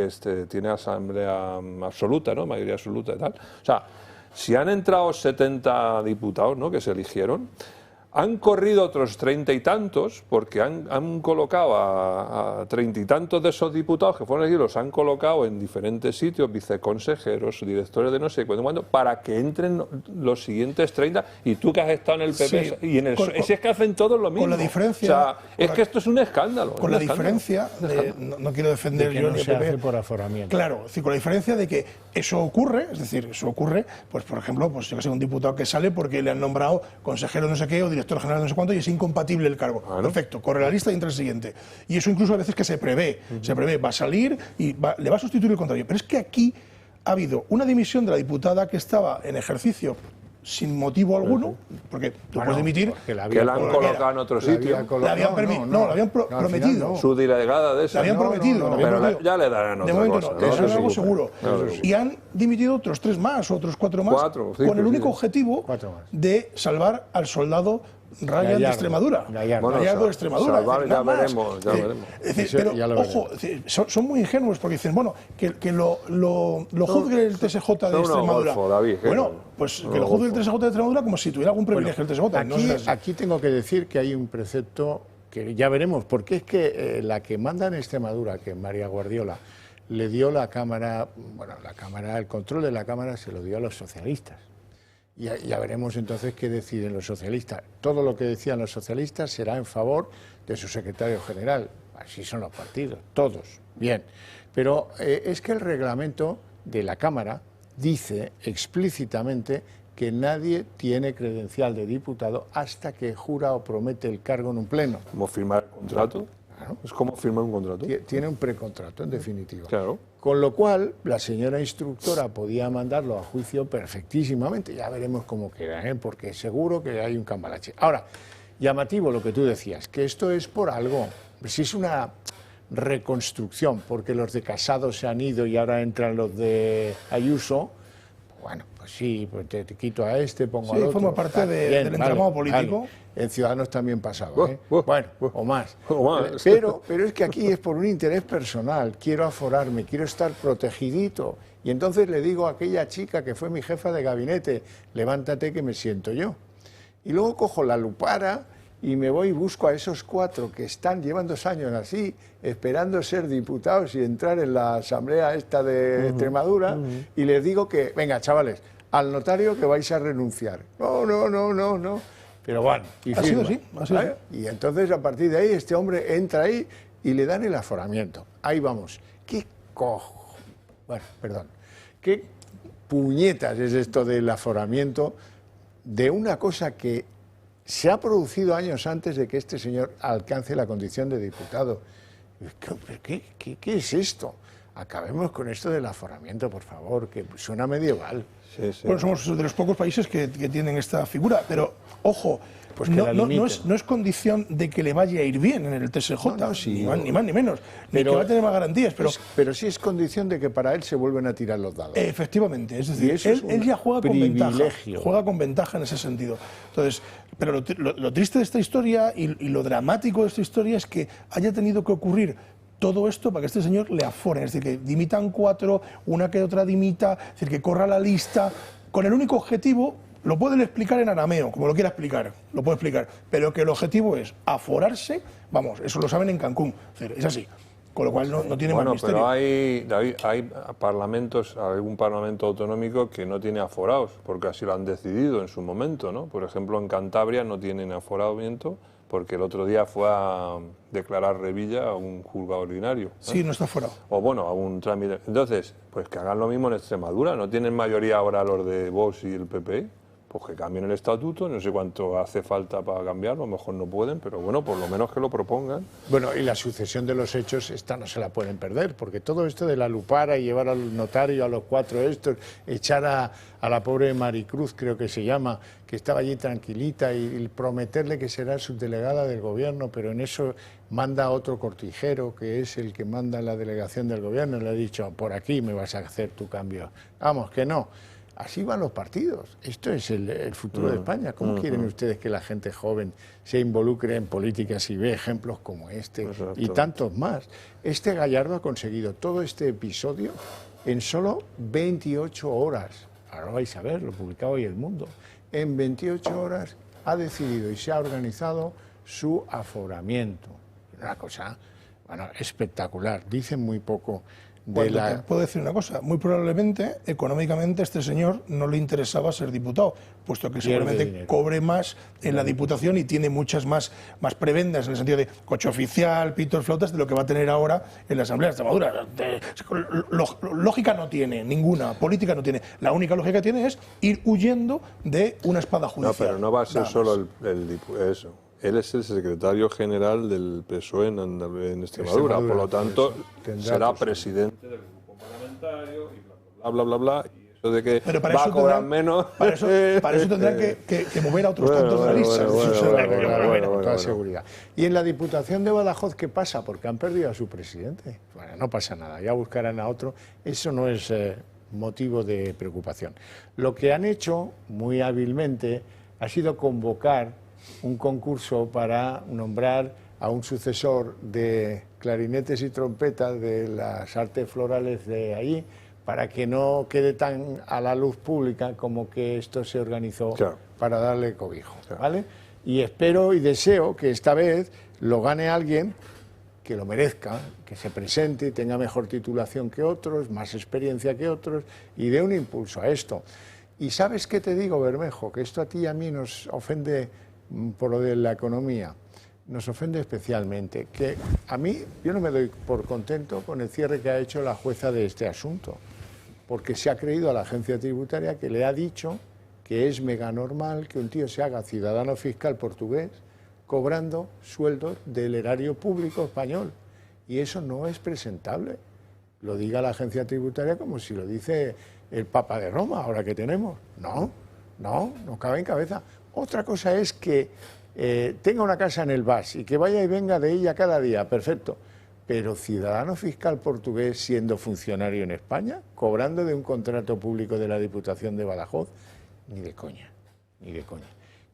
tiene asamblea absoluta, ¿no? Mayoría absoluta y tal, o sea, si han entrado 70 diputados, ¿no?, que se eligieron, han corrido otros 30 y tantos, porque han colocado a 30 y tantos de esos diputados que fueron elegidos, los han colocado en diferentes sitios, viceconsejeros, directores de no sé cuándo, para que entren los siguientes 30, y tú que has estado en el PP, sí, y en el si es que hacen todos lo mismo. Con la diferencia... O sea, es que esto es un escándalo. Con la diferencia, no quiero defender yo ni el PP por aforamiento. Claro, es decir, con la diferencia de que eso ocurre, es decir, eso ocurre, pues por ejemplo, pues yo que sé, un diputado que sale porque le han nombrado consejero no sé qué o director general no sé cuánto y es incompatible el cargo. Claro. Perfecto, corre la lista y entra el siguiente. Y eso incluso a veces que se prevé, va a salir y le va a sustituir el contrario. Pero es que aquí ha habido una dimisión de la diputada que estaba en ejercicio sin motivo alguno, porque tú puedes dimitir, que la han colocado en otro sitio. La habían prometido. Su delegada de esa. La habían prometido. Pero ya le darán otra cosa. De momento no, eso es algo seguro. Y han dimitido otros 3 más, otros 4 más, con el único objetivo de salvar al soldado Ryan de Extremadura. Gallardo de Extremadura. Salvar, ya veremos. Pero, ojo, son muy ingenuos porque dicen, bueno, que lo juzgue el TSJ de Extremadura. Bueno, pues que lo juzgue el TSJ de Extremadura como si tuviera algún privilegio el TSJ. Aquí tengo que decir que hay un precepto que ya veremos, porque es que la que manda en Extremadura, que María Guardiola, le dio la Cámara, el control de la Cámara se lo dio a los socialistas. Y ya veremos entonces qué deciden los socialistas. Todo lo que decían los socialistas será en favor de su secretario general. Así son los partidos, todos. Bien. Pero es que el reglamento de la Cámara dice explícitamente que nadie tiene credencial de diputado hasta que jura o promete el cargo en un pleno. ¿Cómo firmar el contrato? Claro. ¿Es como firmar un contrato? Tiene un precontrato, en definitiva. Claro. Con lo cual, la señora instructora podía mandarlo a juicio perfectísimamente. Ya veremos cómo queda, porque seguro que hay un cambalache. Ahora, llamativo lo que tú decías, que esto es por algo. Si es una reconstrucción, porque los de Casado se han ido y ahora entran los de Ayuso, bueno, pues sí, pues te quito a este, pongo al otro. Forma parte del entramado político. Vale. En Ciudadanos también pasaba, bueno, o más. Pero es que aquí es por un interés personal. Quiero aforarme, quiero estar protegidito. Y entonces le digo a aquella chica que fue mi jefa de gabinete, levántate que me siento yo. Y luego cojo la lupara y me voy y busco a esos 4 que están, llevan 2 años así, esperando ser diputados y entrar en la asamblea esta de Extremadura, y les digo que, venga, chavales, al notario que vais a renunciar. No. Pero bueno, y ha sido así. Y entonces, a partir de ahí, este hombre entra ahí y le dan el aforamiento. Ahí vamos. ¿Qué qué puñetas es esto del aforamiento de una cosa que se ha producido años antes de que este señor alcance la condición de diputado? ¿Qué es esto? Acabemos con esto del aforamiento, por favor, que suena medieval. Sí. Bueno, somos de los pocos países que tienen esta figura, pero ojo, pues no es condición de que le vaya a ir bien en el TSJ, sí, ni más ni menos, ni que va a tener más garantías. Pero sí es condición de que para él se vuelven a tirar los dados. Efectivamente, es decir, él ya juega con ventaja en ese sentido. Entonces, pero lo triste de esta historia y lo dramático de esta historia es que haya tenido que ocurrir todo esto para que este señor le aforen, es decir, que dimitan 4, una que otra dimita, es decir, que corra la lista, con el único objetivo, lo pueden explicar en arameo, como lo quiera explicar, lo puede explicar, pero que el objetivo es aforarse, vamos, eso lo saben en Cancún, es así, con lo cual no tiene más misterio. Pero hay parlamentos, algún parlamento autonómico que no tiene aforados, porque así lo han decidido en su momento, ¿no? Por ejemplo, en Cantabria no tienen aforamiento, porque el otro día fue a declarar Revilla a un juzgado ordinario. Sí, no está fuera. O bueno, a un trámite. Entonces, pues que hagan lo mismo en Extremadura. ¿No tienen mayoría ahora los de Vox y el PP? Pues que cambien el estatuto, no sé cuánto hace falta para cambiarlo, a lo mejor no pueden, pero bueno, por lo menos que lo propongan. Bueno, y la sucesión de los hechos, esta no se la pueden perder, porque todo esto de la lupara y llevar al notario a los 4 estos, echar a la pobre Maricruz, creo que se llama, que estaba allí tranquilita, y prometerle que será subdelegada del gobierno, pero en eso manda a otro cortijero, que es el que manda la delegación del gobierno, y le ha dicho, por aquí me vas a hacer tu cambio. Vamos, que no. Así van los partidos. Esto es el futuro de España. ¿Cómo quieren ustedes que la gente joven se involucre en políticas y ve ejemplos como este y tantos más? Este Gallardo ha conseguido todo este episodio en solo 28 horas. Ahora vais a ver, lo publicaba hoy El Mundo. En 28 horas ha decidido y se ha organizado su aforamiento. Una cosa, espectacular. Dicen muy poco. Puedo decir una cosa, muy probablemente, económicamente, a este señor no le interesaba ser diputado, puesto que seguramente cobre más en la Diputación y tiene muchas más prebendas, en el sentido de coche oficial, pitos, flautas, de lo que va a tener ahora en la Asamblea de Extremadura. Lógica no tiene, ninguna, política no tiene. La única lógica que tiene es ir huyendo de una espada judicial. No, pero no va a ser solo eso. Él es el secretario general del PSOE en Extremadura, por lo tanto será presidente del grupo parlamentario y bla. Y eso de que va a cobrar menos... Para eso tendrán que mover a otros tantos de la lista. Con toda seguridad. ¿Y en la Diputación de Badajoz qué pasa? Porque han perdido a su presidente. Bueno, no pasa nada, ya buscarán a otro. Eso no es motivo de preocupación. Lo que han hecho muy hábilmente ha sido convocar un concurso para nombrar a un sucesor de clarinetes y trompetas de las artes florales de allí, para que no quede tan a la luz pública como que esto se organizó para darle cobijo, ¿vale? Y espero y deseo que esta vez lo gane alguien que lo merezca, que se presente y tenga mejor titulación que otros, más experiencia que otros, y dé un impulso a esto. Y ¿sabes qué te digo, Bermejo? Que esto a ti y a mí nos ofende por lo de la economía, nos ofende especialmente, que a mí, yo no me doy por contento con el cierre que ha hecho la jueza de este asunto, porque se ha creído a la agencia tributaria que le ha dicho que es mega normal que un tío se haga ciudadano fiscal portugués cobrando sueldos del erario público español. Y eso no es presentable. Lo diga la agencia tributaria como si lo dice el Papa de Roma, ahora que tenemos. No cabe en cabeza. Otra cosa es que tenga una casa en el VAS y que vaya y venga de ella cada día, perfecto. Pero ciudadano fiscal portugués siendo funcionario en España, cobrando de un contrato público de la Diputación de Badajoz, ni de coña, ni de coña.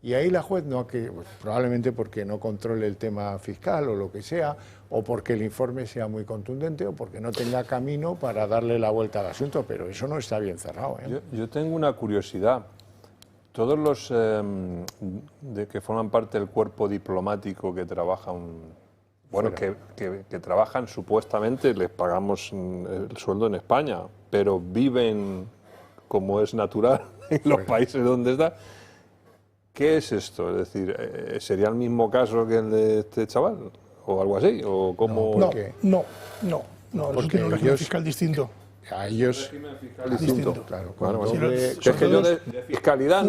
Y ahí la juez no, que probablemente porque no controle el tema fiscal o lo que sea, o porque el informe sea muy contundente, o porque no tenga camino para darle la vuelta al asunto, pero eso no está bien cerrado, ¿eh? Yo tengo una curiosidad. Todos los que forman parte del cuerpo diplomático que trabajan, que trabajan supuestamente, les pagamos el sueldo en España, pero viven como es natural en los países donde está. ¿Qué es esto? Es decir, ¿sería el mismo caso que el de este chaval? ¿O algo así? ¿O cómo? No, porque tiene un régimen fiscal distinto. A ellos distinto. Claro, es que yo de fiscalidad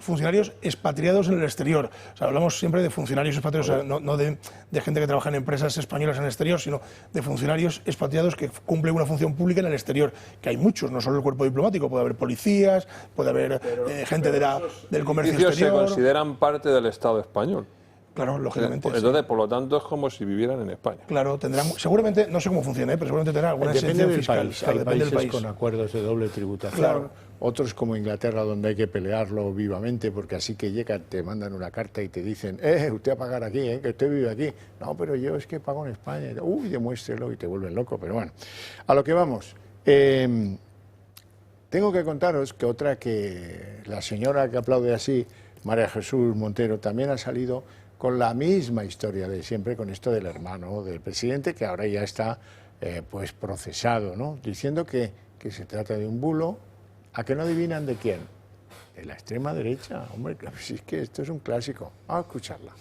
funcionarios expatriados en el exterior. O sea, hablamos siempre de funcionarios expatriados, o sea, no de gente que trabaja en empresas españolas en el exterior, sino de funcionarios expatriados que cumplen una función pública en el exterior, que hay muchos, no solo el cuerpo diplomático, puede haber policías, puede haber gente del comercio exterior. Se consideran parte del Estado español. Claro, lógicamente. Entonces, por lo tanto, es como si vivieran en España. Claro, tendrán, seguramente, no sé cómo funciona, pero seguramente tendrán alguna exención fiscal. País. Hay países con acuerdos de doble tributación, otros como Inglaterra, donde hay que pelearlo vivamente, porque así que llegan, te mandan una carta y te dicen, usted a pagar aquí, que usted vive aquí. No, pero yo es que pago en España. Uy, demuéstrelo, y te vuelven loco. Pero bueno, a lo que vamos. Tengo que contaros que otra que la señora que aplaude así, María Jesús Montero, también ha salido con la misma historia de siempre, con esto del hermano del presidente, que ahora ya está pues procesado, ¿no? Diciendo que se trata de un bulo. ¿A que no adivinan de quién? De la extrema derecha. Hombre, si es que esto es un clásico. Vamos a escucharla.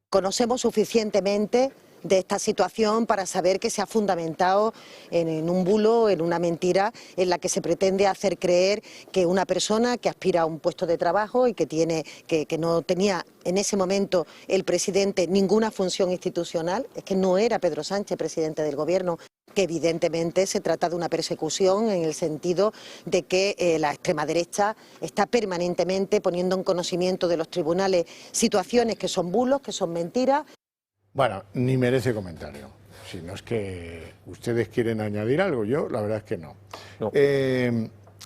Conocemos suficientemente de esta situación para saber que se ha fundamentado en un bulo, en una mentira en la que se pretende hacer creer que una persona que aspira a un puesto de trabajo y que no tenía en ese momento el presidente ninguna función institucional, es que no era Pedro Sánchez presidente del gobierno, que evidentemente se trata de una persecución en el sentido de que la extrema derecha está permanentemente poniendo en conocimiento de los tribunales situaciones que son bulos, que son mentiras. Bueno, ni merece comentario. Si no es que ustedes quieren añadir algo, yo la verdad es que no.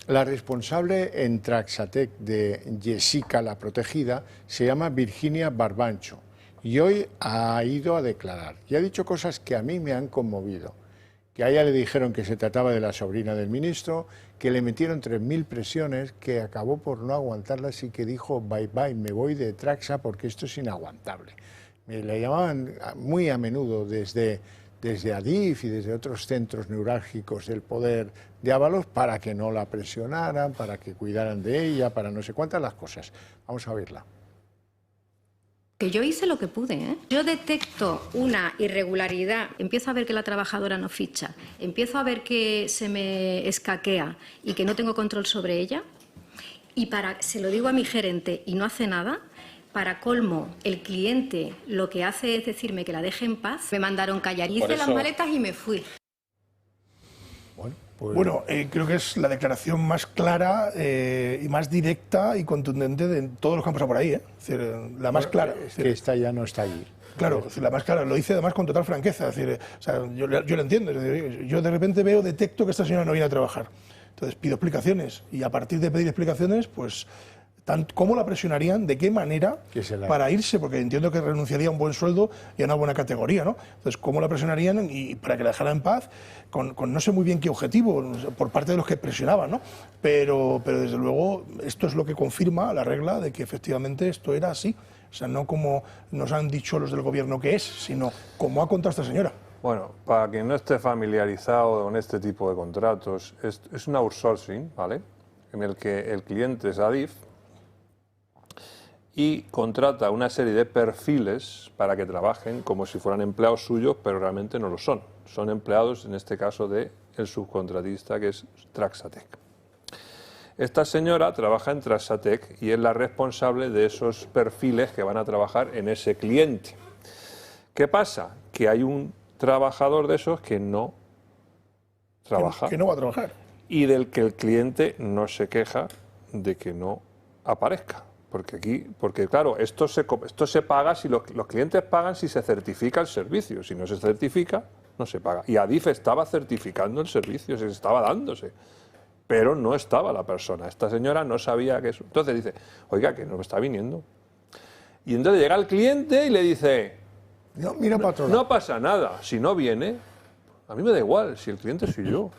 La responsable en Traxatec de Jessica la Protegida se llama Virginia Barbancho y hoy ha ido a declarar y ha dicho cosas que a mí me han conmovido. Que a ella le dijeron que se trataba de la sobrina del ministro, que le metieron 3.000 presiones, que acabó por no aguantarlas y que dijo bye bye, me voy de Traxa porque esto es inaguantable. Le llamaban muy a menudo desde Adif y desde otros centros neurálgicos del poder de Ábalos para que no la presionaran, para que cuidaran de ella, para no sé cuántas las cosas. Vamos a oírla. Que yo hice lo que pude, ¿eh? Yo detecto una irregularidad, empiezo a ver que la trabajadora no ficha, empiezo a ver que se me escaquea y que no tengo control sobre ella, y se lo digo a mi gerente y no hace nada. Para colmo, el cliente lo que hace es decirme que la deje en paz. Me mandaron callar, hice las maletas y me fui. Bueno, creo que es la declaración más clara y más directa y contundente de todos los que han pasado por ahí. Es decir, la más clara. Es que esta ya no está allí. Claro, es decir, la más clara. Lo dice además con total franqueza. Es decir, o sea, yo lo entiendo. Es decir, yo de repente detecto que esta señora no viene a trabajar. Entonces pido explicaciones y a partir de pedir explicaciones, pues ¿Cómo la presionarían? ¿De qué manera? Para irse, porque entiendo que renunciaría a un buen sueldo y a una buena categoría, ¿no? Entonces, ¿cómo la presionarían y para que la dejara en paz? Con no sé muy bien qué objetivo, por parte de los que presionaban, ¿no? Pero desde luego, esto es lo que confirma la regla de que efectivamente esto era así. O sea, no como nos han dicho los del gobierno que es, sino como ha contado esta señora. Bueno, para quien no esté familiarizado con este tipo de contratos, es un outsourcing, ¿vale? En el que el cliente es Adif y contrata una serie de perfiles para que trabajen como si fueran empleados suyos, pero realmente no lo son. Son empleados, en este caso, del subcontratista, que es Traxatec. Esta señora trabaja en Traxatec y es la responsable de esos perfiles que van a trabajar en ese cliente. ¿Qué pasa? Que hay un trabajador de esos que no trabaja. Que no va a trabajar. Y del que el cliente no se queja de que no aparezca. Porque claro, esto se paga si los clientes pagan si se certifica el servicio. Si no se certifica, no se paga. Y Adif estaba certificando el servicio, se estaba dándose. Pero no estaba la persona. Esta señora no sabía que eso. Entonces dice, oiga, que no me está viniendo. Y entonces llega el cliente y le dice, no, mira para otro lado. No pasa nada. Si no viene, a mí me da igual, si el cliente soy yo.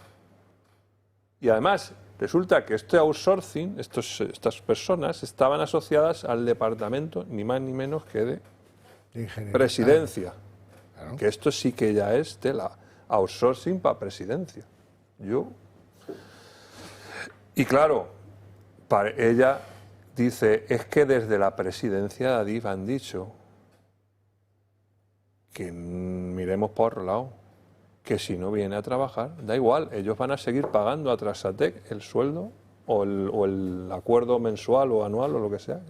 Y además, resulta que este outsourcing, estas personas, estaban asociadas al departamento, ni más ni menos que de presidencia. Claro. Que esto sí que ya es tela. Outsourcing para presidencia. Y claro, ella dice, es que desde la presidencia de Adif han dicho que miremos por otro lado, que si no viene a trabajar, da igual, ellos van a seguir pagando a Traxatec el sueldo o el acuerdo mensual o anual o lo que sea.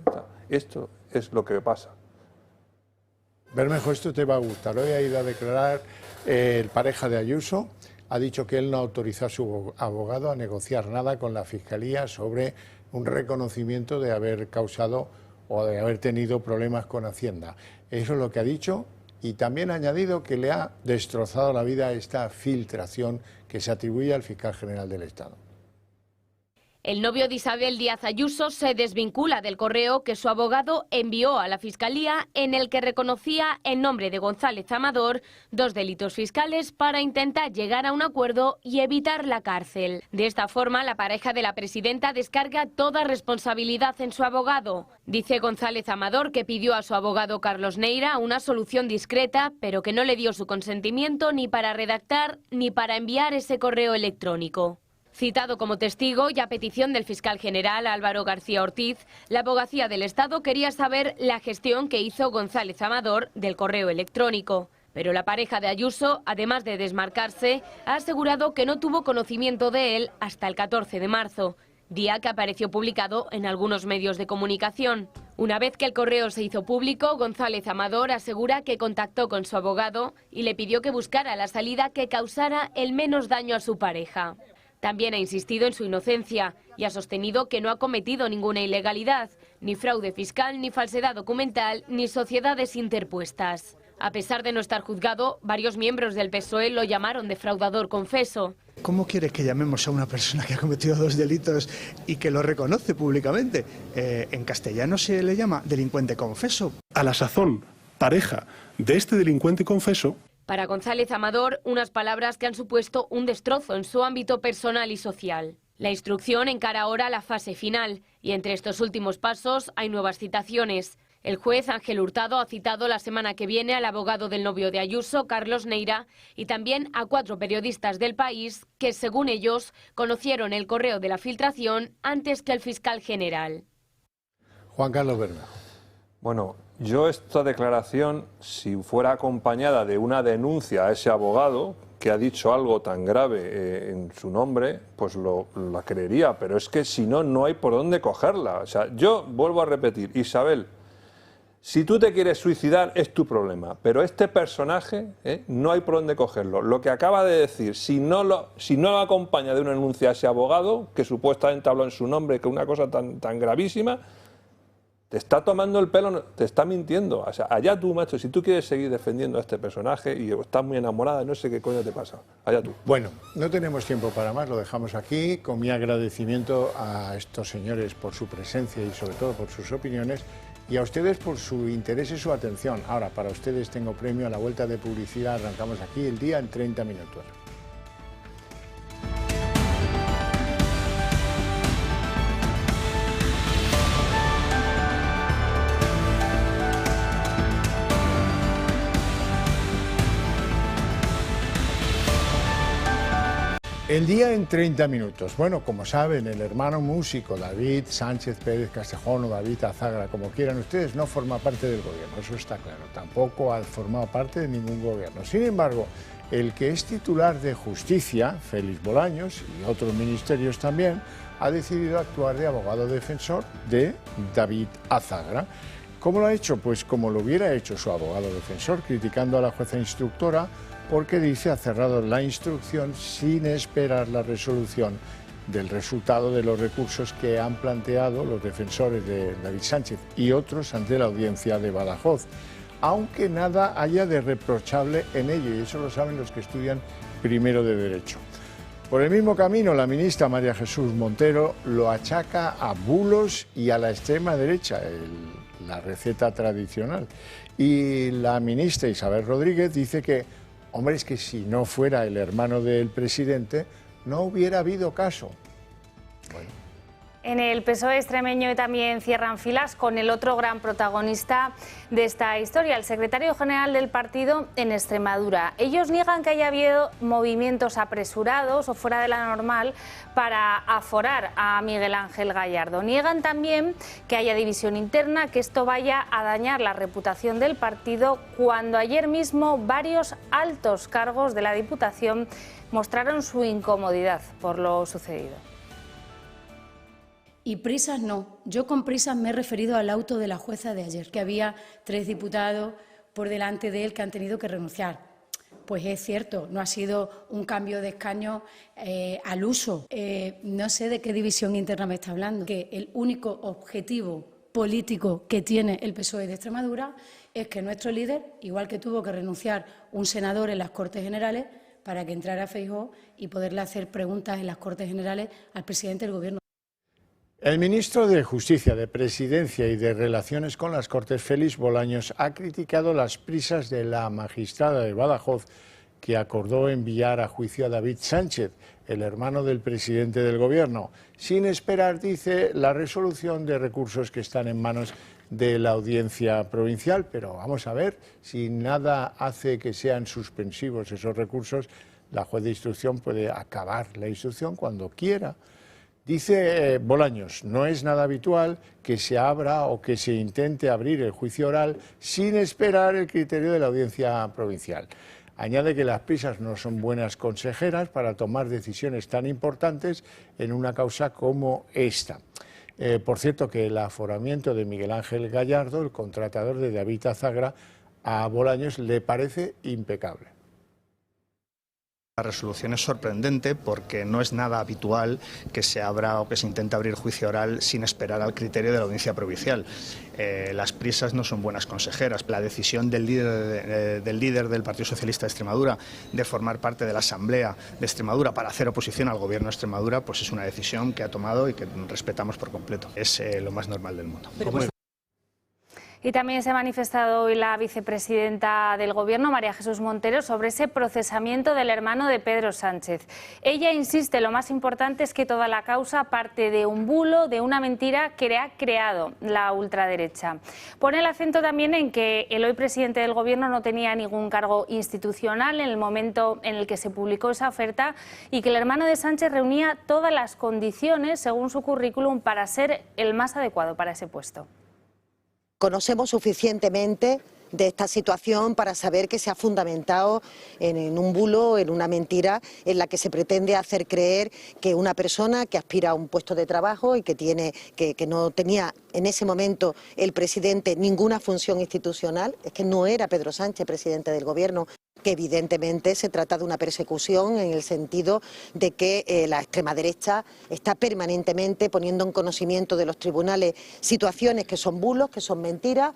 Esto es lo que pasa. Bermejo, esto te va a gustar. Hoy ha ido a declarar el pareja de Ayuso, ha dicho que él no autorizó a su abogado a negociar nada con la Fiscalía sobre un reconocimiento de haber causado o de haber tenido problemas con Hacienda. Eso es lo que ha dicho. Y también ha añadido que le ha destrozado la vida esta filtración que se atribuye al fiscal general del Estado. El novio de Isabel Díaz Ayuso se desvincula del correo que su abogado envió a la Fiscalía en el que reconocía en nombre de González Amador 2 delitos fiscales para intentar llegar a un acuerdo y evitar la cárcel. De esta forma, la pareja de la presidenta descarga toda responsabilidad en su abogado. Dice González Amador que pidió a su abogado Carlos Neira una solución discreta, pero que no le dio su consentimiento ni para redactar ni para enviar ese correo electrónico. Citado como testigo y a petición del fiscal general Álvaro García Ortiz, la Abogacía del Estado quería saber la gestión que hizo González Amador del correo electrónico. Pero la pareja de Ayuso, además de desmarcarse, ha asegurado que no tuvo conocimiento de él hasta el 14 de marzo, día que apareció publicado en algunos medios de comunicación. Una vez que el correo se hizo público, González Amador asegura que contactó con su abogado y le pidió que buscara la salida que causara el menos daño a su pareja. También ha insistido en su inocencia y ha sostenido que no ha cometido ninguna ilegalidad, ni fraude fiscal, ni falsedad documental, ni sociedades interpuestas. A pesar de no estar juzgado, varios miembros del PSOE lo llamaron defraudador confeso. ¿Cómo quieres que llamemos a una persona que ha cometido 2 delitos y que lo reconoce públicamente? En castellano se le llama delincuente confeso. A la sazón, pareja de este delincuente confeso. Para González Amador, unas palabras que han supuesto un destrozo en su ámbito personal y social. La instrucción encara ahora la fase final y entre estos últimos pasos hay nuevas citaciones. El juez Ángel Hurtado ha citado la semana que viene al abogado del novio de Ayuso, Carlos Neira, y también a 4 periodistas del País que, según ellos, conocieron el correo de la filtración antes que el fiscal general. Juan Carlos Bermejo. Bueno, yo esta declaración, si fuera acompañada de una denuncia a ese abogado que ha dicho algo tan grave en su nombre, pues la creería, pero es que si no, no hay por dónde cogerla. O sea, yo vuelvo a repetir, Isabel, si tú te quieres suicidar es tu problema, pero este personaje no hay por dónde cogerlo. Lo que acaba de decir, si no lo acompaña de una denuncia a ese abogado, que supuestamente habló en su nombre, que es una cosa tan gravísima, te está tomando el pelo, te está mintiendo. O sea, allá tú, macho, si tú quieres seguir defendiendo a este personaje y estás muy enamorada, no sé qué coño te pasa. Allá tú. Bueno, no tenemos tiempo para más, lo dejamos aquí, con mi agradecimiento a estos señores por su presencia y sobre todo por sus opiniones, y a ustedes por su interés y su atención. Ahora, para ustedes tengo premio a la vuelta de publicidad, arrancamos aquí el día en 30 minutos. El día en 30 minutos. Bueno, como saben, el hermano músico David Sánchez Pérez Castejón o David Azagra, como quieran ustedes, no forma parte del gobierno, eso está claro. Tampoco ha formado parte de ningún gobierno. Sin embargo, el que es titular de Justicia, Félix Bolaños, y otros ministerios también, ha decidido actuar de abogado defensor de David Azagra. ¿Cómo lo ha hecho? Pues como lo hubiera hecho su abogado defensor, criticando a la jueza instructora, porque dice ha cerrado la instrucción sin esperar la resolución del resultado de los recursos que han planteado los defensores de David Sánchez y otros ante la audiencia de Badajoz, aunque nada haya de reprochable en ello, y eso lo saben los que estudian primero de Derecho. Por el mismo camino, la ministra María Jesús Montero lo achaca a bulos y a la extrema derecha, la receta tradicional, y la ministra Isabel Rodríguez dice que hombre, es que si no fuera el hermano del presidente, no hubiera habido caso. Bueno. En el PSOE extremeño también cierran filas con el otro gran protagonista de esta historia, el secretario general del partido en Extremadura. Ellos niegan que haya habido movimientos apresurados o fuera de la normal para aforar a Miguel Ángel Gallardo. Niegan también que haya división interna, que esto vaya a dañar la reputación del partido, cuando ayer mismo varios altos cargos de la Diputación mostraron su incomodidad por lo sucedido. Y prisas no. Yo con prisas me he referido al auto de la jueza de ayer, que había 3 diputados por delante de él que han tenido que renunciar. Pues es cierto, no ha sido un cambio de escaño al uso. No sé de qué división interna me está hablando. Que el único objetivo político que tiene el PSOE de Extremadura es que nuestro líder, igual que tuvo que renunciar un senador en las Cortes Generales, para que entrara Feijóo y poderle hacer preguntas en las Cortes Generales al presidente del Gobierno. El ministro de Justicia, de Presidencia y de Relaciones con las Cortes, Félix Bolaños, ha criticado las prisas de la magistrada de Badajoz que acordó enviar a juicio a David Sánchez, el hermano del presidente del Gobierno, sin esperar, dice, la resolución de recursos que están en manos de la Audiencia Provincial. Pero vamos a ver, si nada hace que sean suspensivos esos recursos, la juez de instrucción puede acabar la instrucción cuando quiera. Dice Bolaños, no es nada habitual que se abra o que se intente abrir el juicio oral sin esperar el criterio de la Audiencia Provincial. Añade que las prisas no son buenas consejeras para tomar decisiones tan importantes en una causa como esta. Por cierto, que el aforamiento de Miguel Ángel Gallardo, el contratador de David Azagra, a Bolaños le parece impecable. La resolución es sorprendente porque no es nada habitual que se abra o que se intente abrir juicio oral sin esperar al criterio de la Audiencia Provincial. Las prisas no son buenas consejeras. La decisión del líder del Partido Socialista de Extremadura de formar parte de la Asamblea de Extremadura para hacer oposición al Gobierno de Extremadura, pues es una decisión que ha tomado y que respetamos por completo. Es lo más normal del mundo. Y también se ha manifestado hoy la vicepresidenta del Gobierno, María Jesús Montero, sobre ese procesamiento del hermano de Pedro Sánchez. Ella insiste, lo más importante es que toda la causa parte de un bulo, de una mentira que le ha creado la ultraderecha. Pone el acento también en que el hoy presidente del Gobierno no tenía ningún cargo institucional en el momento en el que se publicó esa oferta y que el hermano de Sánchez reunía todas las condiciones, según su currículum, para ser el más adecuado para ese puesto. Conocemos suficientemente de esta situación para saber que se ha fundamentado en un bulo, en una mentira en la que se pretende hacer creer que una persona que aspira a un puesto de trabajo y que no tenía en ese momento el presidente ninguna función institucional, es que no era Pedro Sánchez presidente del Gobierno, que evidentemente se trata de una persecución en el sentido de que la extrema derecha está permanentemente poniendo en conocimiento de los tribunales situaciones que son bulos, que son mentiras.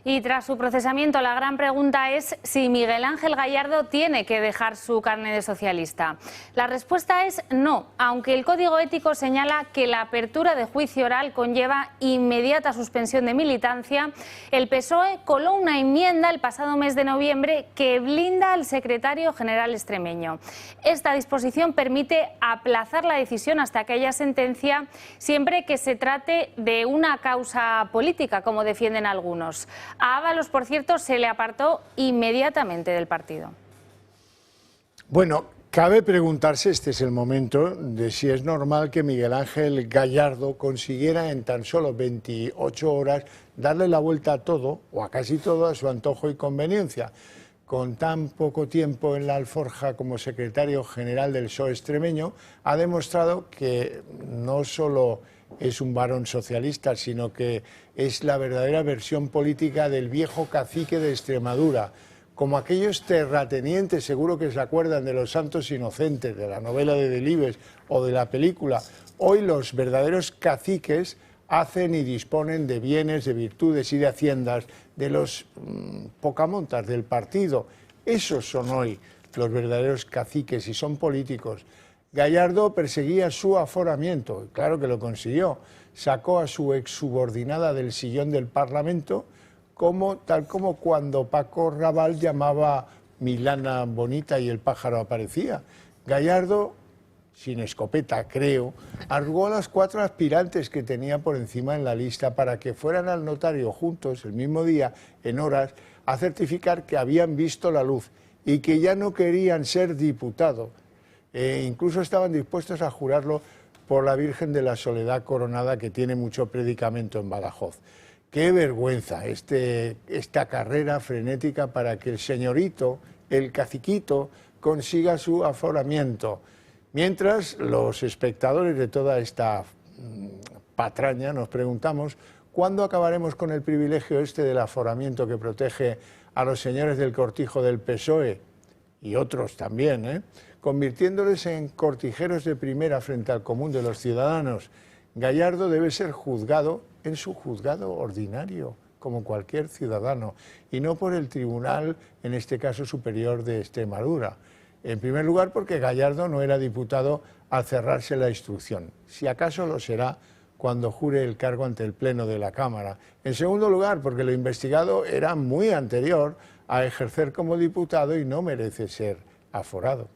Y tras su procesamiento, la gran pregunta es si Miguel Ángel Gallardo tiene que dejar su carné de socialista. La respuesta es no, aunque el Código Ético señala que la apertura de juicio oral conlleva inmediata suspensión de militancia. El PSOE coló una enmienda el pasado mes de noviembre que blinda al secretario general extremeño. Esta disposición permite aplazar la decisión hasta aquella sentencia siempre que se trate de una causa política, como defienden algunos. A Ábalos, por cierto, se le apartó inmediatamente del partido. Bueno, cabe preguntarse, este es el momento, de si es normal que Miguel Ángel Gallardo consiguiera en tan solo 28 horas darle la vuelta a todo, o a casi todo, a su antojo y conveniencia. Con tan poco tiempo en la alforja como secretario general del PSOE extremeño, ha demostrado que no solo es un varón socialista, sino que es la verdadera versión política del viejo cacique de Extremadura, como aquellos terratenientes, seguro que se acuerdan de los Santos Inocentes, de la novela de Delibes o de la película. Hoy los verdaderos caciques hacen y disponen de bienes, de virtudes y de haciendas de los pocamontas del partido. Esos son hoy los verdaderos caciques y son políticos. Gallardo perseguía su aforamiento, claro que lo consiguió. Sacó a su exsubordinada del sillón del Parlamento, tal como cuando Paco Raval llamaba Milana bonita y el pájaro aparecía. Gallardo, sin escopeta creo, arrugó a las 4 aspirantes que tenía por encima en la lista para que fueran al notario juntos el mismo día, en horas, a certificar que habían visto la luz y que ya no querían ser diputado. Incluso estaban dispuestos a jurarlo por la Virgen de la Soledad Coronada, que tiene mucho predicamento en Badajoz. Qué vergüenza esta carrera frenética para que el señorito, el caciquito, consiga su aforamiento. Mientras los espectadores de toda esta patraña nos preguntamos cuándo acabaremos con el privilegio este del aforamiento que protege a los señores del cortijo del PSOE y otros también, convirtiéndoles en cortijeros de primera frente al común de los ciudadanos. Gallardo debe ser juzgado en su juzgado ordinario, como cualquier ciudadano, y no por el Tribunal, en este caso superior de Extremadura. En primer lugar, porque Gallardo no era diputado al cerrarse la instrucción. Si acaso lo será cuando jure el cargo ante el Pleno de la Cámara. En segundo lugar, porque lo investigado era muy anterior a ejercer como diputado y no merece ser aforado.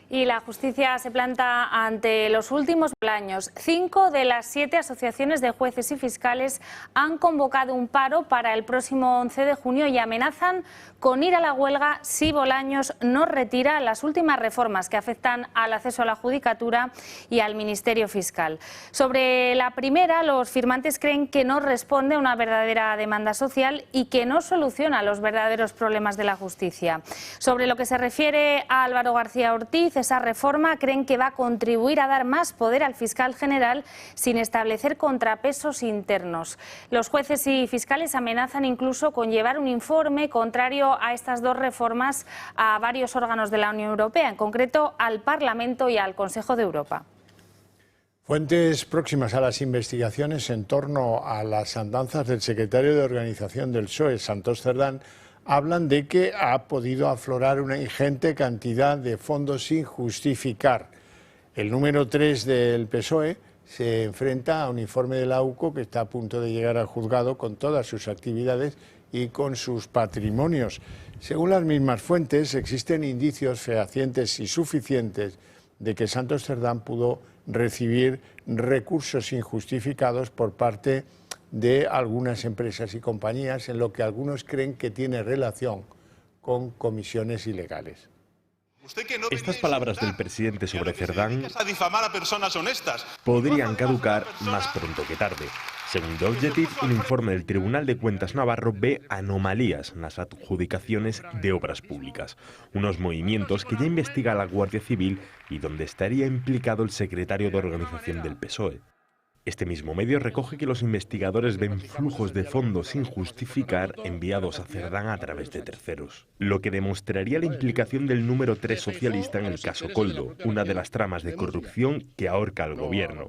Y la justicia se planta ante los últimos años. 5 de las 7 asociaciones de jueces y fiscales han convocado un paro para el próximo 11 de junio y amenazan con ir a la huelga si Bolaños no retira las últimas reformas que afectan al acceso a la judicatura y al Ministerio Fiscal. Sobre la primera, los firmantes creen que no responde a una verdadera demanda social y que no soluciona los verdaderos problemas de la justicia. Sobre lo que se refiere a Álvaro García Ortiz, esa reforma creen que va a contribuir a dar más poder al fiscal general sin establecer contrapesos internos. Los jueces y fiscales amenazan incluso con llevar un informe contrario a estas dos reformas a varios órganos de la Unión Europea, en concreto al Parlamento y al Consejo de Europa. Fuentes próximas a las investigaciones en torno a las andanzas del secretario de Organización del PSOE, Santos Cerdán, hablan de que ha podido aflorar una ingente cantidad de fondos sin justificar. El número 3 del PSOE se enfrenta a un informe de la AUCO que está a punto de llegar al juzgado con todas sus actividades y con sus patrimonios. Según las mismas fuentes, existen indicios fehacientes y suficientes de que Santos Cerdán pudo recibir recursos injustificados por parte de algunas empresas y compañías, en lo que algunos creen que tiene relación con comisiones ilegales. Estas palabras del presidente sobre Cerdán a difamar a personas honestas. podrían caducar más pronto que tarde. Según The Objective, un informe del Tribunal de Cuentas navarro ve anomalías en las adjudicaciones de obras públicas, unos movimientos que ya investiga la Guardia Civil y donde estaría implicado el secretario de organización del PSOE. Este mismo medio recoge que los investigadores ven flujos de fondos sin justificar enviados a Cerdán a través de terceros, lo que demostraría la implicación del número 3 socialista en el caso Koldo, una de las tramas de corrupción que ahorca al gobierno.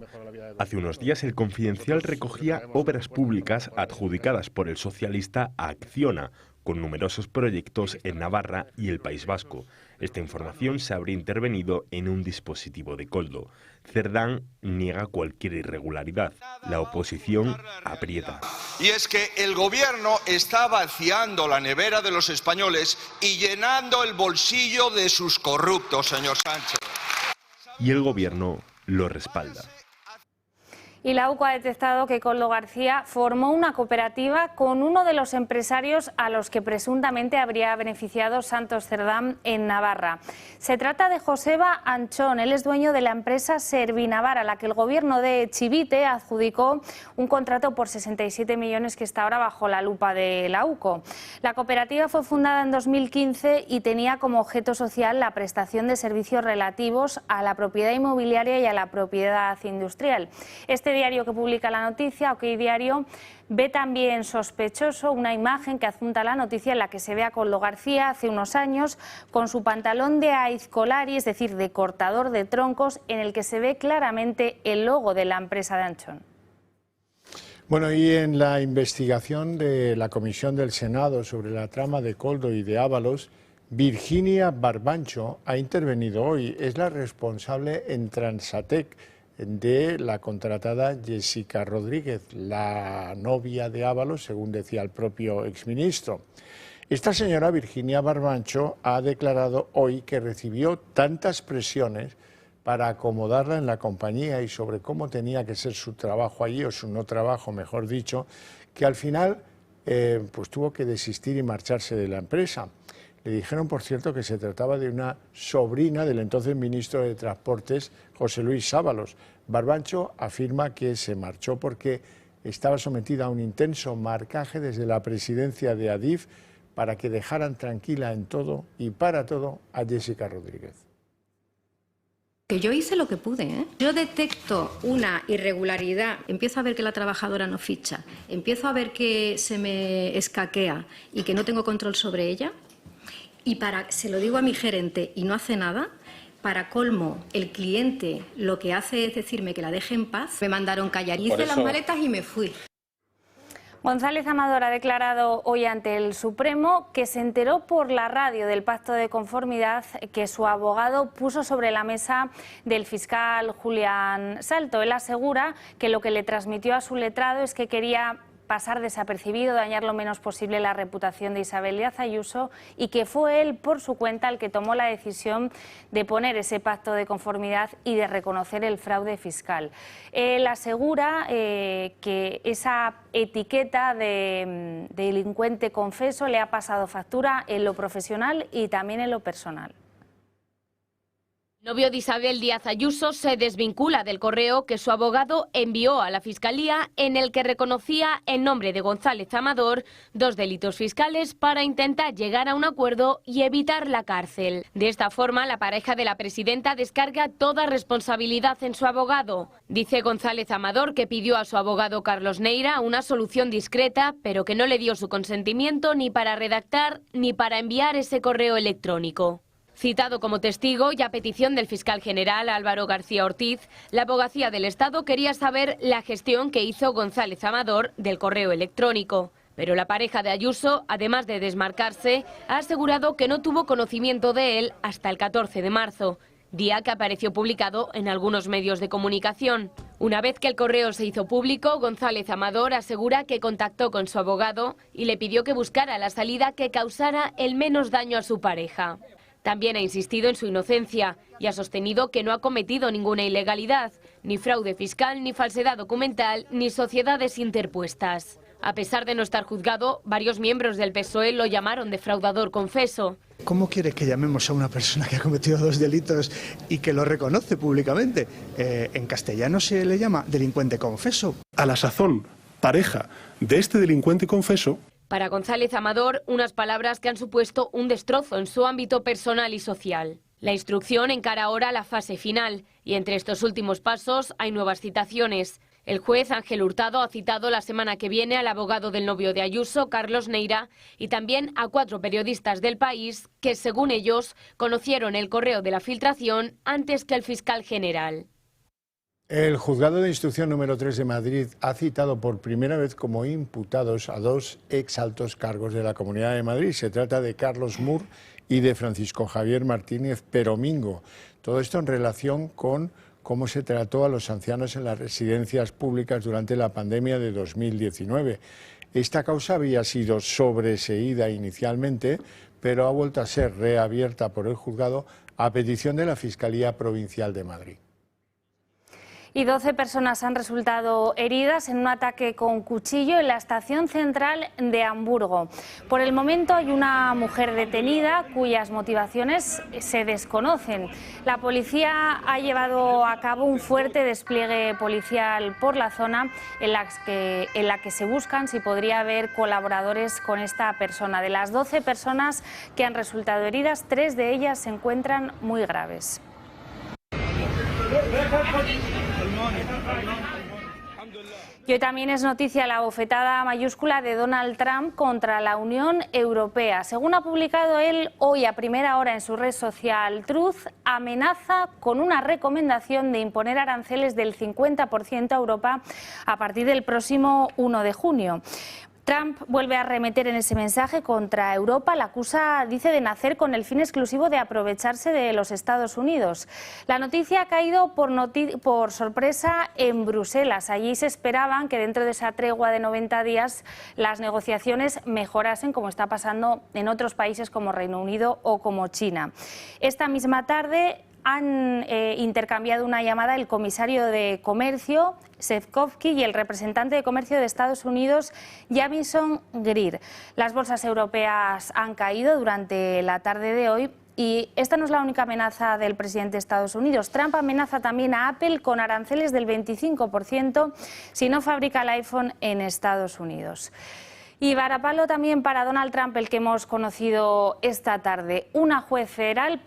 Hace unos días el Confidencial recogía obras públicas adjudicadas por el socialista a Acciona, con numerosos proyectos en Navarra y el País Vasco. Esta información se habría intervenido en un dispositivo de Koldo. Cerdán niega cualquier irregularidad. La oposición aprieta. Y es que el gobierno está vaciando la nevera de los españoles y llenando el bolsillo de sus corruptos, señor Sánchez. Y el gobierno lo respalda. Y la UCO ha detectado que Koldo García formó una cooperativa con uno de los empresarios a los que presuntamente habría beneficiado Santos Cerdán en Navarra. Se trata de Joseba Anchón. Él es dueño de la empresa Servinavar, a la que el gobierno de Chivite adjudicó un contrato por 67 millones que está ahora bajo la lupa de la UCO. La cooperativa fue fundada en 2015 y tenía como objeto social la prestación de servicios relativos a la propiedad inmobiliaria y a la propiedad industrial. Este diario que publica la noticia, OK Diario, ve también sospechoso una imagen que adjunta la noticia en la que se ve a Koldo García hace unos años con su pantalón de aizkolari, es decir, de cortador de troncos, en el que se ve claramente el logo de la empresa de Anchón. Bueno, y en la investigación de la Comisión del Senado sobre la trama de Koldo y de Ábalos, Virginia Barbancho ha intervenido hoy. Es la responsable en Transatec de la contratada Jessica Rodríguez, la novia de Ábalos, según decía el propio exministro. Esta señora Virginia Barbancho ha declarado hoy que recibió tantas presiones para acomodarla en la compañía y sobre cómo tenía que ser su trabajo allí, o su no trabajo, mejor dicho, que al final pues tuvo que desistir y marcharse de la empresa. Le dijeron, por cierto, que se trataba de una sobrina del entonces ministro de Transportes, José Luis Ábalos. Barbancho afirma que se marchó porque estaba sometida a un intenso marcaje desde la presidencia de Adif para que dejaran tranquila en todo y para todo a Jessica Rodríguez. Que yo hice lo que pude, ¿eh? Yo detecto una irregularidad, empiezo a ver que la trabajadora no ficha, empiezo a ver que se me escaquea y que no tengo control sobre ella. Y se lo digo a mi gerente y no hace nada, para colmo, el cliente lo que hace es decirme que la deje en paz. Me mandaron callar, hice las maletas y me fui. González Amador ha declarado hoy ante el Supremo que se enteró por la radio del pacto de conformidad que su abogado puso sobre la mesa del fiscal Julián Salto. Él asegura que lo que le transmitió a su letrado es que quería pasar desapercibido, dañar lo menos posible la reputación de Isabel Díaz Ayuso y que fue él por su cuenta el que tomó la decisión de poner ese pacto de conformidad y de reconocer el fraude fiscal. Él asegura que esa etiqueta de delincuente confeso le ha pasado factura en lo profesional y también en lo personal. El novio de Isabel Díaz Ayuso se desvincula del correo que su abogado envió a la Fiscalía en el que reconocía en nombre de González Amador 2 delitos fiscales para intentar llegar a un acuerdo y evitar la cárcel. De esta forma, la pareja de la presidenta descarga toda responsabilidad en su abogado. Dice González Amador que pidió a su abogado Carlos Neira una solución discreta, pero que no le dio su consentimiento ni para redactar ni para enviar ese correo electrónico. Citado como testigo y a petición del fiscal general Álvaro García Ortiz, la Abogacía del Estado quería saber la gestión que hizo González Amador del correo electrónico. Pero la pareja de Ayuso, además de desmarcarse, ha asegurado que no tuvo conocimiento de él hasta el 14 de marzo, día que apareció publicado en algunos medios de comunicación. Una vez que el correo se hizo público, González Amador asegura que contactó con su abogado y le pidió que buscara la salida que causara el menos daño a su pareja. También ha insistido en su inocencia y ha sostenido que no ha cometido ninguna ilegalidad, ni fraude fiscal, ni falsedad documental, ni sociedades interpuestas. A pesar de no estar juzgado, varios miembros del PSOE lo llamaron defraudador confeso. ¿Cómo quiere que llamemos a una persona que ha cometido 2 delitos y que lo reconoce públicamente? En castellano se le llama delincuente confeso. A la sazón, pareja de este delincuente confeso. Para González Amador, unas palabras que han supuesto un destrozo en su ámbito personal y social. La instrucción encara ahora la fase final y entre estos últimos pasos hay nuevas citaciones. El juez Ángel Hurtado ha citado la semana que viene al abogado del novio de Ayuso, Carlos Neira, y también a 4 periodistas del País que, según ellos, conocieron el correo de la filtración antes que el fiscal general. El Juzgado de Instrucción número 3 de Madrid ha citado por primera vez como imputados a 2 exaltos cargos de la Comunidad de Madrid. Se trata de Carlos Mur y de Francisco Javier Martínez Peromingo. Todo esto en relación con cómo se trató a los ancianos en las residencias públicas durante la pandemia de 2019. Esta causa había sido sobreseída inicialmente, pero ha vuelto a ser reabierta por el juzgado a petición de la Fiscalía Provincial de Madrid. Y 12 personas han resultado heridas en un ataque con cuchillo en la estación central de Hamburgo. Por el momento hay una mujer detenida cuyas motivaciones se desconocen. La policía ha llevado a cabo un fuerte despliegue policial por la zona en la que se buscan si podría haber colaboradores con esta persona. De las 12 personas que han resultado heridas, 3 de ellas se encuentran muy graves. Y hoy también es noticia la bofetada mayúscula de Donald Trump contra la Unión Europea. Según ha publicado él hoy a primera hora en su red social Truth, amenaza con una recomendación de imponer aranceles del 50% a Europa a partir del próximo 1 de junio. Trump vuelve a arremeter en ese mensaje contra Europa, la acusa, dice, de nacer con el fin exclusivo de aprovecharse de los Estados Unidos. La noticia ha caído por sorpresa en Bruselas. Allí se esperaban que dentro de esa tregua de 90 días las negociaciones mejorasen, como está pasando en otros países como Reino Unido o como China. Esta misma tarde han intercambiado una llamada el comisario de Comercio, Sefcovic, y el representante de Comercio de Estados Unidos, Jamieson Greer. Las bolsas europeas han caído durante la tarde de hoy. Y esta no es la única amenaza del presidente de Estados Unidos. Trump amenaza también a Apple con aranceles del 25% si no fabrica el iPhone en Estados Unidos. Y varapalo también para Donald Trump, el que hemos conocido esta tarde. Una juez federal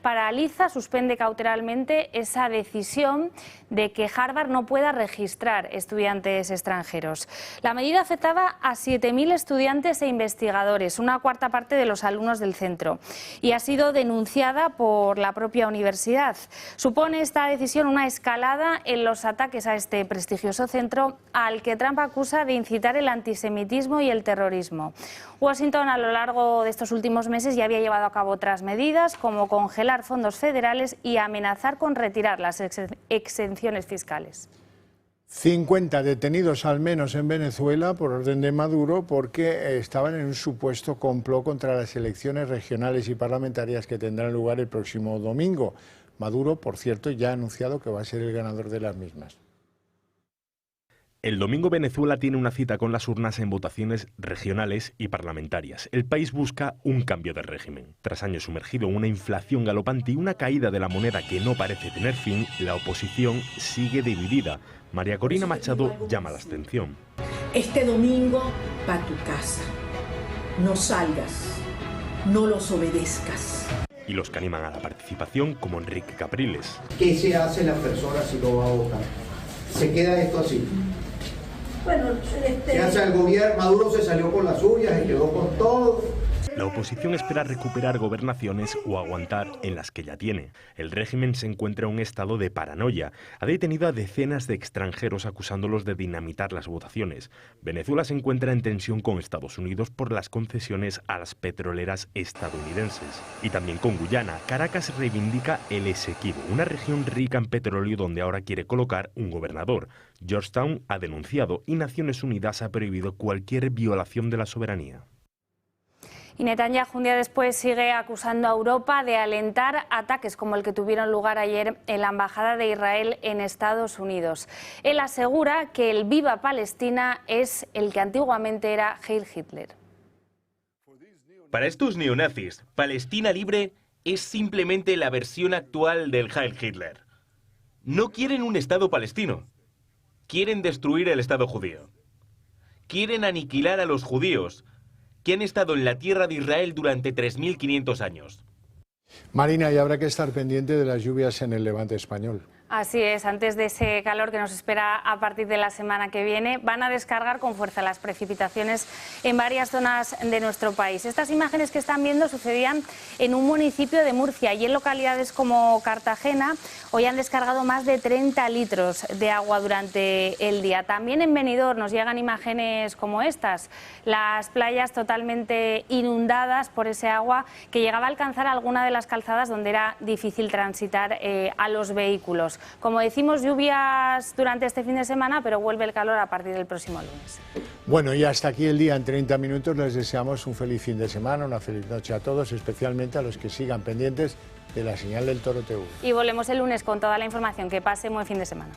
suspende cautelarmente esa decisión de que Harvard no pueda registrar estudiantes extranjeros. La medida afectaba a 7.000 estudiantes e investigadores, una cuarta parte de los alumnos del centro, y ha sido denunciada por la propia universidad. Supone esta decisión una escalada en los ataques a este prestigioso centro, al que Trump acusa de incitar el antisemitismo y el terrorismo. Washington, a lo largo de estos últimos meses, ya había llevado a cabo otras medidas, como congelar fondos federales y amenazar con retirar las exenciones fiscales. 50 detenidos al menos en Venezuela por orden de Maduro porque estaban en un supuesto complot contra las elecciones regionales y parlamentarias que tendrán lugar el próximo domingo. Maduro, por cierto, ya ha anunciado que va a ser el ganador de las mismas. El domingo Venezuela tiene una cita con las urnas en votaciones regionales y parlamentarias. El país busca un cambio de régimen. Tras años sumergido en una inflación galopante y una caída de la moneda que no parece tener fin, la oposición sigue dividida. María Corina Machado llama la atención. Este domingo, pa' tu casa. No salgas, no los obedezcas. Y los que animan a la participación, como Enrique Capriles. ¿Qué se hace la persona si no va a votar? ¿Se queda esto así? Bueno, Ya sea el gobierno, Maduro se salió con las suyas, se quedó con todo. La oposición espera recuperar gobernaciones o aguantar en las que ya tiene. El régimen se encuentra en un estado de paranoia. Ha detenido a decenas de extranjeros acusándolos de dinamitar las votaciones. Venezuela se encuentra en tensión con Estados Unidos por las concesiones a las petroleras estadounidenses. Y también con Guyana. Caracas reivindica el Esequibo, una región rica en petróleo donde ahora quiere colocar un gobernador. Georgetown ha denunciado y Naciones Unidas ha prohibido cualquier violación de la soberanía. Y Netanyahu, un día después, sigue acusando a Europa de alentar ataques como el que tuvieron lugar ayer en la Embajada de Israel en Estados Unidos. Él asegura que el Viva Palestina es el que antiguamente era Heil Hitler. Para estos neonazis, Palestina libre es simplemente la versión actual del Heil Hitler. No quieren un Estado palestino, quieren destruir el Estado judío. quieren aniquilar a los judíos, que han estado en la tierra de Israel durante 3.500 años. Marina, y habrá que estar pendiente de las lluvias en el levante español. Así es, antes de ese calor que nos espera a partir de la semana que viene, van a descargar con fuerza las precipitaciones en varias zonas de nuestro país. Estas imágenes que están viendo sucedían en un municipio de Murcia y en localidades como Cartagena. Hoy han descargado más de 30 litros de agua durante el día. También en Benidorm nos llegan imágenes como estas, las playas totalmente inundadas por ese agua que llegaba a alcanzar alguna de las calzadas donde era difícil transitar a los vehículos. Como decimos, lluvias durante este fin de semana, pero vuelve el calor a partir del próximo lunes. Bueno, y hasta aquí el día en 30 minutos. Les deseamos un feliz fin de semana, una feliz noche a todos, especialmente a los que sigan pendientes de la señal del Toro TV. Y volvemos el lunes con toda la información. Que pase buen fin de semana.